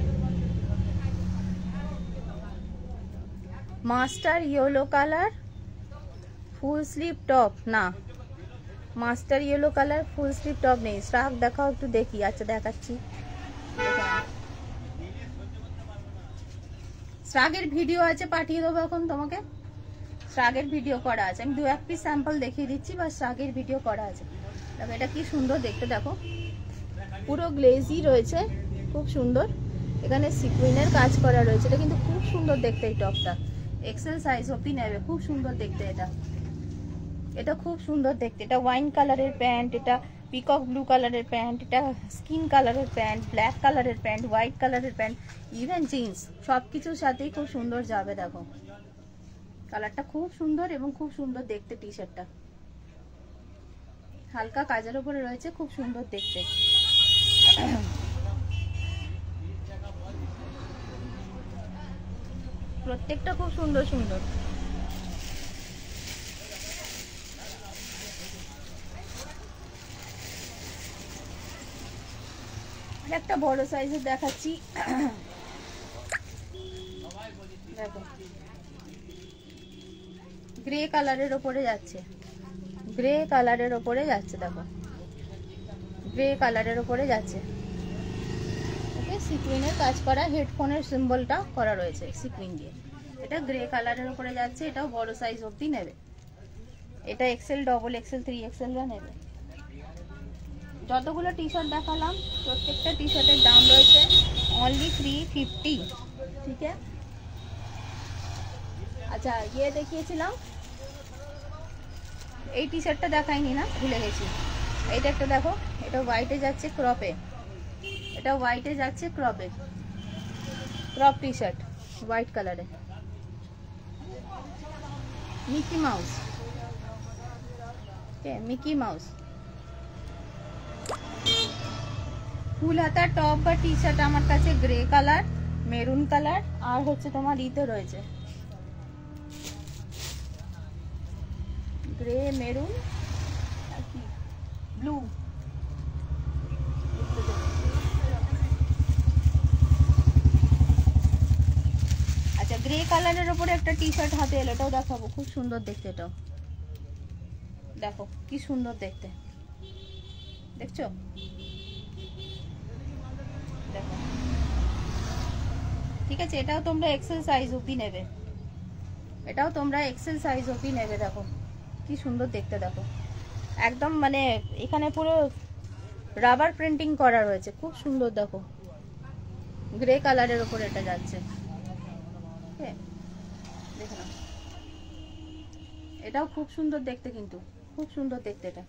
Mustard yellow colour, full sleeve top, না mustard yellow colour full sleeve top নেই। স্ট্রাক দেখাও একটু দেখি। আচ্ছা দেখাচ্ছি, স্ট্রাগের ভিডিও আছে, পাঠিয়ে দেবো এখন তোমাকে। স্ট্রাগের ভিডিও করা আছে, আমি 2-1 পিস স্যাম্পল দেখিয়ে দিচ্ছি, বা স্ট্রাগের ভিডিও করা আছে। দেখো এটা কি সুন্দর দেখতে, দেখো পুরো গ্লেজি রয়েছে, খুব সুন্দর। এখানে সিকুইনের কাজ করা রয়েছে, এটা কিন্তু খুব সুন্দর দেখতে। এই টপটা এক্সেল সাইজ অবধি নেবে, খুব সুন্দর দেখতে। এটা খুব সুন্দর দেখতে। এটা ওয়াইন কালারের প্যান্ট, এটা পিকক ব্লু কালারের প্যান্ট, এটা স্কিন কালারের প্যান্ট, ব্ল্যাক কালারের প্যান্ট, হোয়াইট কালারের প্যান্ট, ইভেন জিন্স, সব কিছুর সাথেই খুব সুন্দর যাবে। দেখো কালারটা খুব সুন্দর এবং খুব সুন্দর দেখতে। টি শার্টটা হালকা কাজের উপরে রয়েছে, খুব সুন্দর দেখতে। প্রত্যেকটা খুব সুন্দর সুন্দর। একটা বড় সাইজের দেখাচ্ছি, দেখো গ্রে কালারের ওপরে যাচ্ছে, গ্রে কালারের ওপরে যাচ্ছে। দেখো গ্রে কালারের ওপরে যাচ্ছে। ওকে, সিকুইনের কাজ করা, হেডফোনের সিম্বলটা করা রয়েছে সিকুইন দিয়ে। এটা গ্রে কালারের ওপরে যাচ্ছে, এটাও বড় সাইজ অবধি নেবে। এটা এক্সেল, ডবল এক্সেল, 3XL নেবে। যতগুলো টি শার্ট দেখালাম প্রত্যেকটা টি শার্টের দাম রয়েছে অনলি 350, ঠিক আছে। আচ্ছা ইয়ে দেখিয়েছিলাম, এই টি শার্টটা দেখাইনি না, ভুলে গেছি। এইটা একটা দেখো, এটা হোয়াইটে যাচ্ছে ক্রপে, এটা হোয়াইটে যাচ্ছে ক্রপে, ক্রপ টি শার্ট হোয়াইট কালারে, মিকি মাউস। মিকি মাউস ফুল হাতা টপ বা টি শার্ট আমার কাছে গ্রে কালার, মেরুন কালার, আর হচ্ছে তোমার ইতে রয়েছে গ্রে, মেরুন, ব্লু। আচ্ছা গ্রে কালারের উপরে একটা টি শার্ট হাতে এলো, এটাও দেখাবো, খুব সুন্দর দেখতে। এটাও দেখো কি সুন্দর দেখতে, দেখছো? দেখো ঠিক আছে, এটাও তোমরা এক্সেল সাইজ অবধি নেবে, এটাও তোমরা এক্সেল সাইজ অবধি নেবে। দেখো কি সুন্দর দেখতে, দেখো একদম মানে এখানে পুরো রাবার প্রিন্টিং করা রয়েছে, খুব সুন্দর। দেখো গ্রে কালারের ওপর এটা যাচ্ছে, দেখো না, এটাও খুব সুন্দর দেখতে, কিন্তু খুব সুন্দর দেখতে। এটা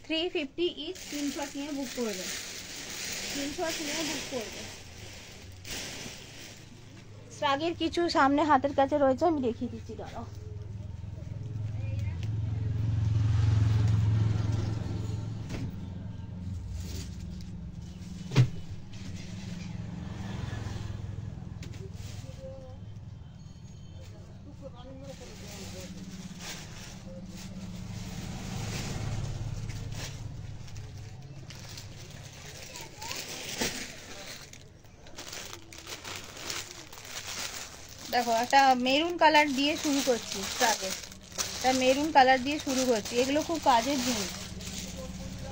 350 ইচ, স্ক্রিনশট নিয়ে বুক করবে, স্ক্রিনশট নিয়ে বুক করবে। স্ট্রাগের কিছু সামনে হাতের কাছে রয়েছে, আমি দেখিয়ে দিচ্ছি, দাঁড়াও। দেখো একটা মেরুন কালার দিয়ে শুরু করছি, স্ট্রাগে একটা মেরুন কালার দিয়ে শুরু করছি। এগুলো খুব কাজের জিনিস,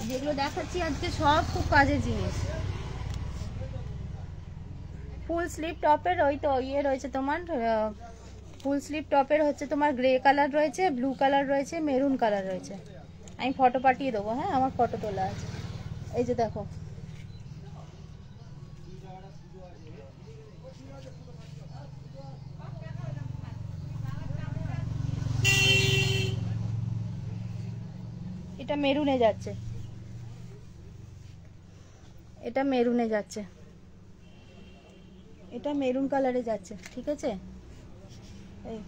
যেগুলো দেখাচ্ছি আজকে সব খুব কাজের জিনিস। ফুল স্লিভ টপের ওই তো ইয়ে রয়েছে তোমার, ফুল স্লিভ টপের হচ্ছে তোমার গ্রে কালার রয়েছে, ব্লু কালার রয়েছে, মেরুন কালার রয়েছে। আমি ফটো পাঠিয়ে দেবো, হ্যাঁ আমার ফটো তোলা আছে। এই যে দেখো, এটা মেরুনে যাচ্ছে, এটা মেরুনে যাচ্ছে, এটা মেরুন কালারে যাচ্ছে, ঠিক আছে? এই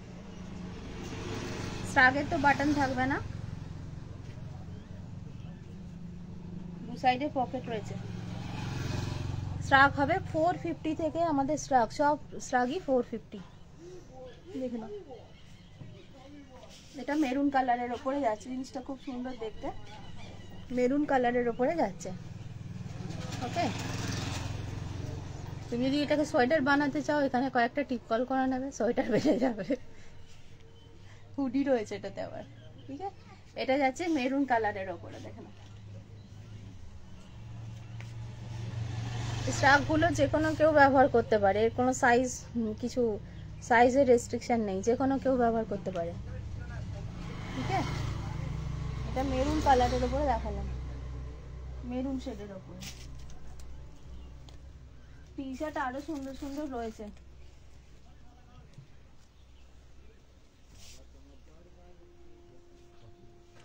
স্ট্রাগের তো বাটন থাকবে না, দু সাইডে পকেট রয়েছে। স্ট্রাগ হবে 450 থেকে, আমাদের স্ট্রাগ সব স্ট্রাগই 450, দেখে নাও। এটা মেরুন কালারের ওপরে যাচ্ছে, জিনিসটা খুব সুন্দর দেখতে, মেরুন কালারের ওপরে যাচ্ছে। ওকে, তুমি যদি এটাকে সোয়েটার বানাতে চাও, এখানে কয়েকটা টিপ কল করা নেবে, সোয়েটার বেড়ে যাবে। হুডি রয়েছে এটাতে আবার, ঠিক আছে? এটা যাচ্ছে মেরুন কালারের ওপরে, দেখে নাও। স্ট্রাগগুলো যে কোনো কেউ ব্যবহার করতে পারে, এর কোনো সাইজ, কিছু সাইজের রেস্ট্রিকশন নেই, যে কোনো কেউ ব্যবহার করতে পারে, ঠিক আছে? এটা মেরুন কালারের ওপরে দেখালাম, মেরুন শেডের ওপরে। টি শার্ট আরো সুন্দর সুন্দর রয়েছে।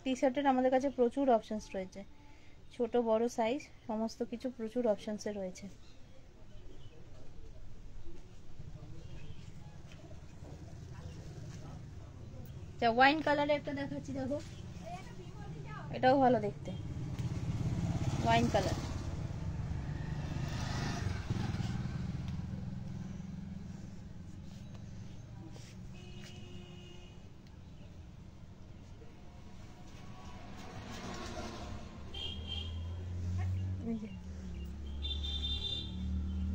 টি শার্টের আমাদের কাছে প্রচুর অপশনস রয়েছে, ছোট বড় সাইজ সমস্ত কিছু প্রচুর অপশনসে রয়েছে। ওয়াইন কালারে একটা দেখাচ্ছি, দেখো এটাও ভালো দেখতে, ওয়াইন কালার।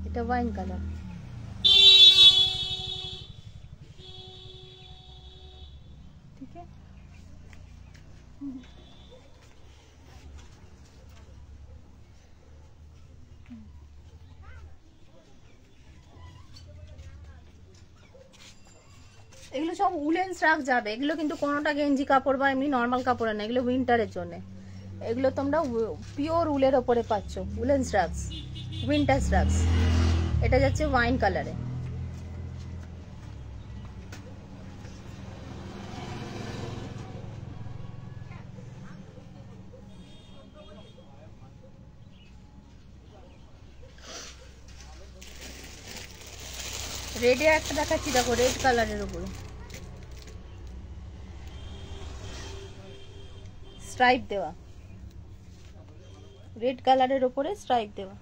এটা ওয়াইন কালার, ঠিক আছে? এগুলো সব উলেন স্ট্রাক যাবে, এগুলো কিন্তু কোনোটা গেঞ্জি কাপড় বা এমনি নর্মাল কাপড় না, এগুলো উইন্টারের জন্য। এগুলো তোমরা পিওর উলের ওপরে পাচ্ছ, উলেন স্ট্রাকস, উইন্টার স্ট্রাকস। এটা যাচ্ছে ওয়াইন কালারে। রেডে একটা দেখাচ্ছি, দেখো রেড কালারের উপরে স্ট্রাইপ দেওয়া, রেড কালারের উপরে স্ট্রাইপ দেওয়া।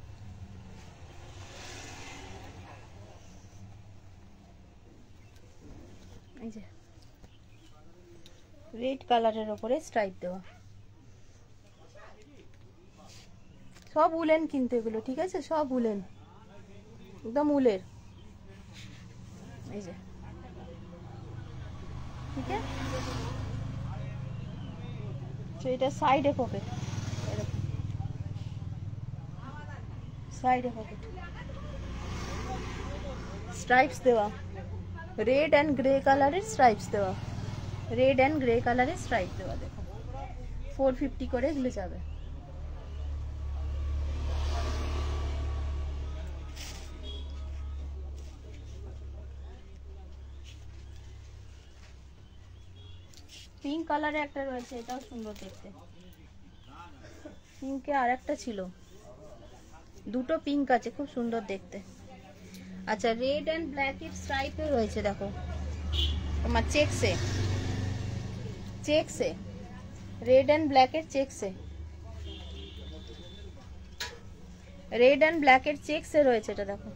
এই যে রেড কালারের উপরে স্ট্রাইপ দেওয়া, সব উলেন কিন্তু এগুলো, ঠিক আছে? সব উলেন, একদম উলের। এই যে থেকে। তো এটা সাইডে পকেট, এরকম সাইডে পকেট, স্ট্রাইপস দেওয়া, রেড অ্যান্ড গ্রে কালারের স্ট্রাইপস দেওয়া, রেড অ্যান্ড গ্রে কালারের স্ট্রাইপ দেওয়া। দেখো 450 করে এগুলো যাবে। পিঙ্ক কালারে একটা রয়েছে, এটাও সুন্দর দেখতে। পিঙ্কে আর একটা ছিল, দুটো পিঙ্ক আছে, খুব সুন্দর দেখতে। আচ্ছা, রেড অ্যান্ড ব্ল্যাকের স্ট্রাইপে রয়েছে, দেখো তোমার চেকসে, চেকসে রেড অ্যান্ড ব্ল্যাকের চেকসে, রেড অ্যান্ড ব্ল্যাকের চেকসে রয়েছে। এটা দেখো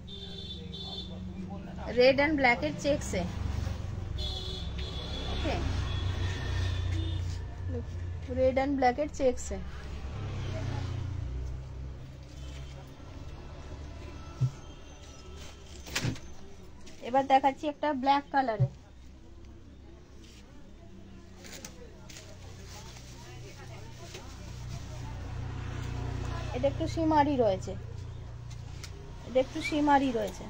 রেড অ্যান্ড ব্ল্যাকের চেকসে। ওকে, রেড অ্যান্ড ব্ল্যাকের চেকসে। এবার দেখাচ্ছি একটা ব্ল্যাক কালারে। এটা একটু শিমারি রয়েছে, এটা একটু শিমারি রয়েছে।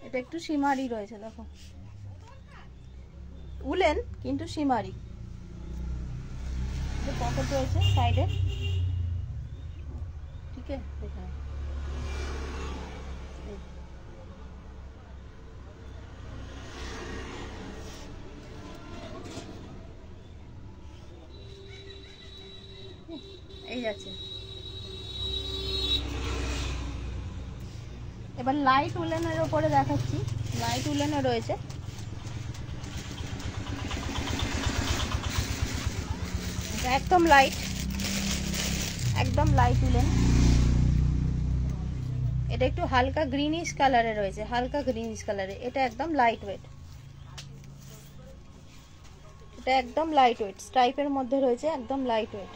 এটা একটু শিমারি রয়েছে, দেখো উলেন কিন্তু শিমারি। পকেট রয়েছে সাইডে, ঠিক আছে। এই যাচ্ছে। এবার লাইট উলেনের উপরে দেখাচ্ছি, লাইট উলেনে রয়েছে। একদম লাইট, একদম লাইট উলেন। এটা একটু হালকা গ্রিনিশ কালারে রয়েছে, হালকা গ্রিনিশ কালারে। এটা একদম লাইট ওয়েট, এটা একদম লাইট ওয়েট, স্ট্রাইপের মধ্যে রয়েছে, একদম লাইট ওয়েট।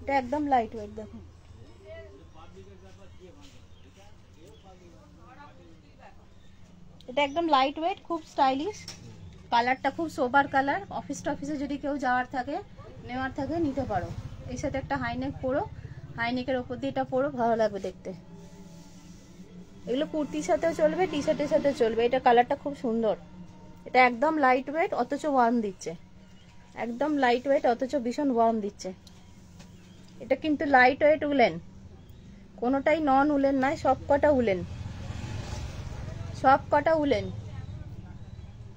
এটা একদম লাইট ওয়েট, দেখো এটা একদম লাইট ওয়েট, খুব স্টাইলিশ। কালারটা খুব সোবার কালার। অফিস টফিসে যদি কেউ যাওয়ার থাকে, নেওয়ার থাকে, নিতে পারো। এর সাথে একটা হাইনেক পরো, হাইনেকের ওপর দিয়ে এটা পরো, ভালো লাগবে দেখতে। এগুলো কুর্তির সাথেও চলবে, টি শার্টের সাথে চলবে। এটা কালারটা খুব সুন্দর। এটা একদম লাইট ওয়েট অথচ ওয়ার্ম দিচ্ছে, একদম লাইট ওয়েট অথচ ভীষণ ওয়ার্ম দিচ্ছে। এটা কিন্তু লাইট ওয়েট উলেন, কোনোটাই নন উলেন নয়, সব কটা উলেন, সব কটা উলেন।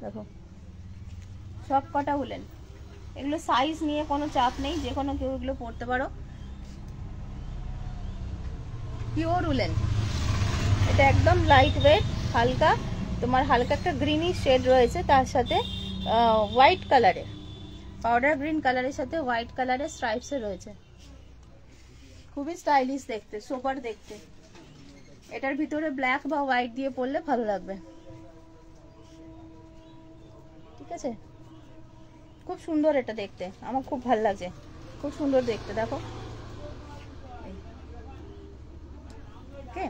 দেখো সব কটা উলেন। এগুলো সাইজ নিয়ে কোনো চাপ নেই, যে কোনো কেউ এগুলো পরতে পারো। Pure woollen. এটা একদম লাইট ওয়েট, হালকা, তোমার হালকা একটা গ্রিনিশ শেড রয়েছে, তার সাথে হোয়াইট কালারের, পাউডার গ্রিন কালারের সাথে হোয়াইট কালারের স্ট্রাইপসে রয়েছে। খুবই স্টাইলিশ দেখতে, সোবার দেখতে। এটার ভিতরে ব্ল্যাক বা হোয়াইট দিয়ে পরলে ভালো লাগবে, ঠিক আছে। খুব সুন্দর এটা দেখতে, আমার খুব ভালো লাগছে, খুব সুন্দর দেখতে। দেখো ওকে,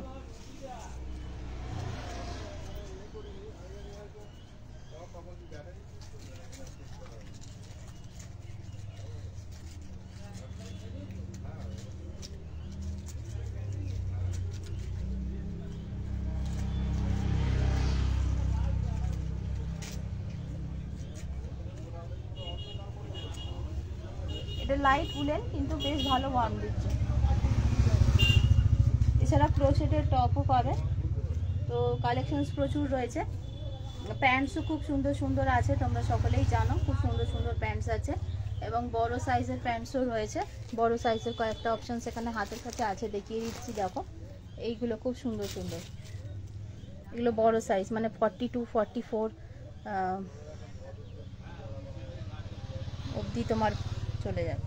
এটা লাইট উলেন কিন্তু বেশ ভালো ওয়ার্ম দিচ্ছে। এছাড়া ক্রোশেটের টপও পাবে। তো কালেকশনস প্রচুর রয়েছে। প্যান্টসও খুব সুন্দর সুন্দর আছে, তোমরা সকলেই জানো খুব সুন্দর সুন্দর প্যান্টস আছে। এবং বড় সাইজের প্যান্টসও রয়েছে। বড় সাইজের কয়েকটা অপশন এখানে হাতের কাছে আছে, দেখিয়ে দিচ্ছি। দেখো এইগুলো খুব সুন্দর সুন্দর, এগুলো বড় সাইজ, মানে 42 44 অবধি তোমার চলে যাবে।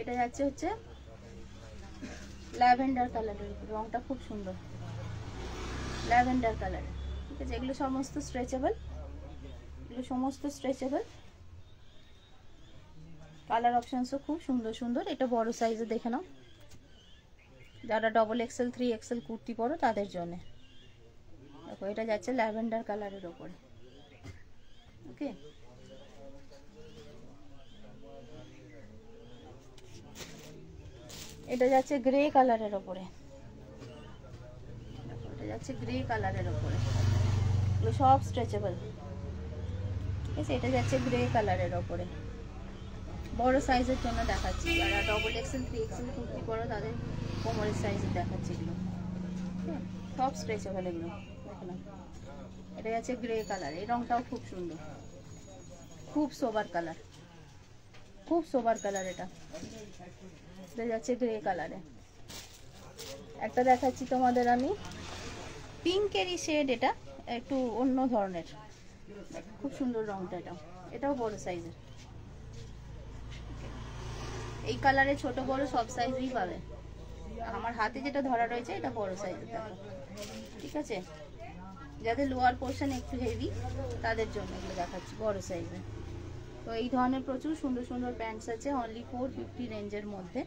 এটা যাচ্ছে হচ্ছে ল্যাভেন্ডার কালারের, রংটা খুব সুন্দর, ল্যাভেন্ডার কালারের, ঠিক আছে, এগুলো সমস্ত স্ট্রেচেবল, এগুলো সমস্ত স্ট্রেচেবল। কালার অপশনসও খুব সুন্দর সুন্দর। এটা বড় সাইজে দেখে নাও, যারা XXL 3XL কুর্তি পরো তাদের জন্য। দেখো এটা যাচ্ছে ল্যাভেন্ডার কালারের ওপরে। ওকে, এটা যাচ্ছে গ্রে কালারের ওপরে, এটা যাচ্ছে গ্রে কালারের ওপরে, এগুলো সব স্ট্রেচেবল। ঠিক আছে, এটা যাচ্ছে গ্রে কালারের ওপরে, বড় সাইজের জন্য দেখাচ্ছি। যারা XXL 3XL কুর্তি পরো তাদের কোমরের সাইজের দেখাচ্ছি এগুলো। সব স্ট্রেচেবল এগুলো। দেখলাম এটা যাচ্ছে গ্রে কালার, এই রংটাও খুব সুন্দর, খুব সোবার কালার, খুব সোবার কালার। এটা যাচ্ছে গ্রে কালারে। একটা দেখাচ্ছি তোমাদের আমি পিঙ্কেরই শেড, এটা একটু অন্য ধরনের, খুব সুন্দর রংটা। এটাও বড় সাইজের। এই কালারে ছোট বড় সব সাইজই পাবে। আমার হাতে যেটা ধরা রয়েছে এটা বড় সাইজের। ঠিক আছে, যাদের লোয়ার পোর্শন একটু হেভি তাদের জন্য এগুলো দেখাচ্ছি বড় সাইজে। তো এই ধরনের প্রচুর সুন্দর সুন্দর প্যান্টস আছে অনলি 450 রেঞ্জের মধ্যে,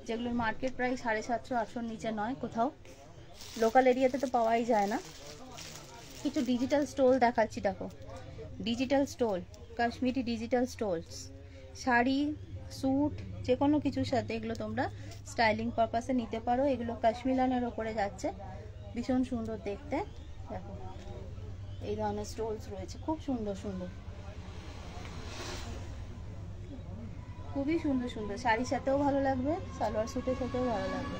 যেগুলোর মার্কেট প্রাইস 750-800 নিচে নয় কোথাও। লোকাল এরিয়াতে তো পাওয়াই যায় না। কিছু ডিজিটাল স্টোল দেখাচ্ছি, দেখো digital stole, Kashmiri digital stoles, sari suit যে কোনো কিছুর সাথে এগুলো তোমরা স্টাইলিং পারপাসে নিতে পারো। এগুলো কাশ্মীরানের ওপরে যাচ্ছে, ভীষণ সুন্দর দেখতে। দেখো এই ধরনের স্টোলস রয়েছে, খুব সুন্দর সুন্দর, খুবই সুন্দর সুন্দর। শাড়ির সাথেও ভালো লাগবে, সালোয়ার স্যুটের সাথেও ভালো লাগবে।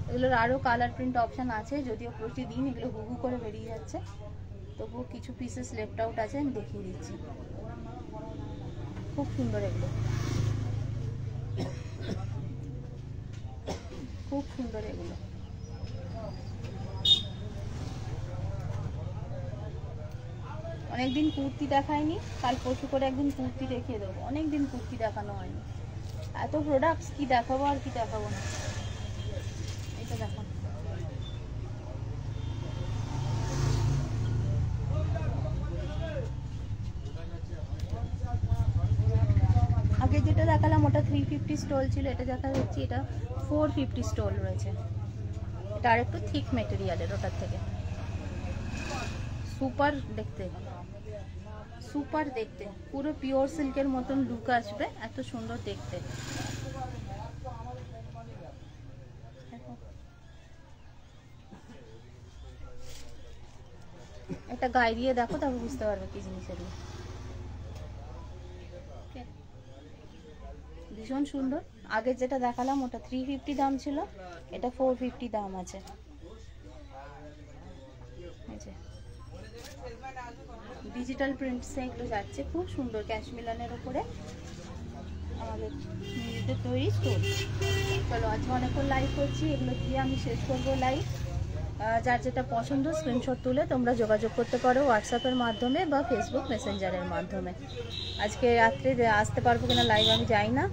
এগুলোর আরও কালার প্রিন্ট অপশান আছে, যদিও প্রতিদিন এগুলো হুহু করে বেরিয়ে যাচ্ছে, তবুও কিছু পিসেস লেফট আউট আছে, আমি দেখিয়ে দিচ্ছি। খুব সুন্দর এগুলো, খুব সুন্দর এগুলো। অনেকদিন কুর্তি দেখায়নি, কাল পরশু করে একদিন কুর্তি দেখিয়ে দেবো। অনেকদিন কুর্তি দেখানো হয়নি, এত প্রোডাক্টস কি দেখাবো আর কি দেখাবো না। এটা দেখো, আগে যেটা দেখালাম ওটা 350 স্টোল ছিল, এটা দেখা যাচ্ছে এটা 450 স্টোল রয়েছে। এটা আর একটু থিক মেটেরিয়ালের ওটার থেকে। সুপার দেখতে, সুপার দেখতে, পুরো পিওর সিল্কের মতন লুক আসবে, এত সুন্দর দেখতে। একটা গায়ে দিয়ে দেখো, তবে বুঝতে পারবে কি জিনিস এগুলো। ভীষণ সুন্দর। আগে যেটা দেখালাম ওটা 350 দাম ছিল, এটা 450 দাম আছে। ডিজিটাল প্রিন্টসে এগুলো যাচ্ছে, খুব সুন্দর ক্যাশমিলানের উপরে আমাদের নিজেদের তৈরি স্টোর। চলো আজকে অনেকক্ষণ লাইভ করছি, এগুলো দিয়ে আমি শেষ করবো লাইভ। যার যেটা পছন্দ স্ক্রিনশট তুলে তোমরা যোগাযোগ করতে পারো হোয়াটসঅ্যাপের মাধ্যমে বা ফেসবুক মেসেঞ্জারের মাধ্যমে। আজকে রাত্রে আসতে পারবো কিনা লাইভ আমি যাই না,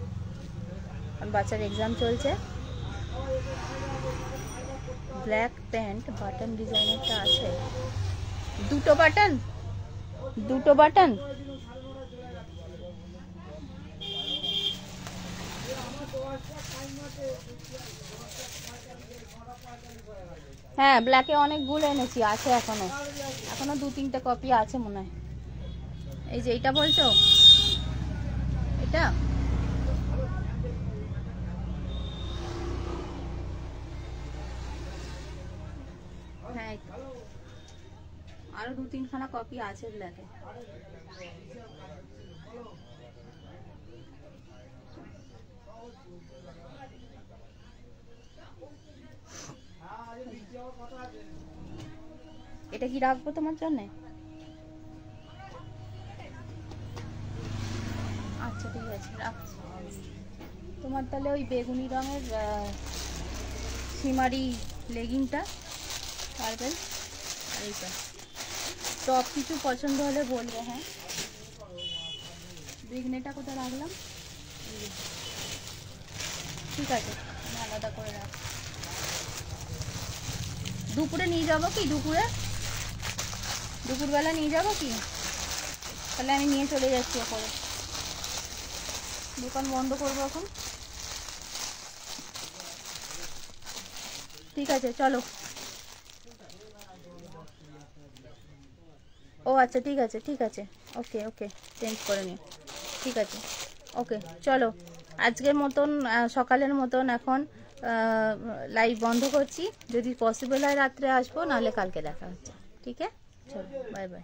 কারণ বাচ্চার এক্সাম চলছে। ব্ল্যাক প্যান্ট বাটন ডিজাইনেরটা আছে, দুটো বাটন, দুটো বাটন। হ্যাঁ ব্ল্যাকে অনেকগুলো এনেছি, আছে এখনো, এখনো 2-3টে কপি আছে মনে হয়। এই যে এইটা বলছো, এটা হ্যাঁ, আরো 2-3খানা কপি আছে ব্ল্যাকে। এটা কি রাখবো তোমার জন্য? আচ্ছা ঠিক আছে, রাখছি। তোমার তাহলে ওই বেগুনি রঙের সিমারি লেগিংটা পারবেন, আর এইটা টপ কিছু পছন্দ হলে বলবে। হ্যাঁ, বেগনেটা কোথায় রাখলাম? ঠিক আছে, আমি আলাদা করে রাখছি। দুপুরে নিয়ে যাবো কি? দুপুরবেলা নিয়ে যাবো কি? তাহলে আমি নিয়ে চলে যাচ্ছি ওপরে, দোকান বন্ধ করবো এখন। ঠিক আছে চলো। ও আচ্ছা ঠিক আছে ঠিক আছে, ওকে ওকে, চেঞ্জ করে নিও, ঠিক আছে ওকে। চলো আজকের মতন সকালের মতন এখন লাইভ বন্ধ করছি। যদি পসিবল হয় রাত্রে আসবো, নাহলে কালকে দেখা হচ্ছে। ঠিক আছে, চলো বাই বাই।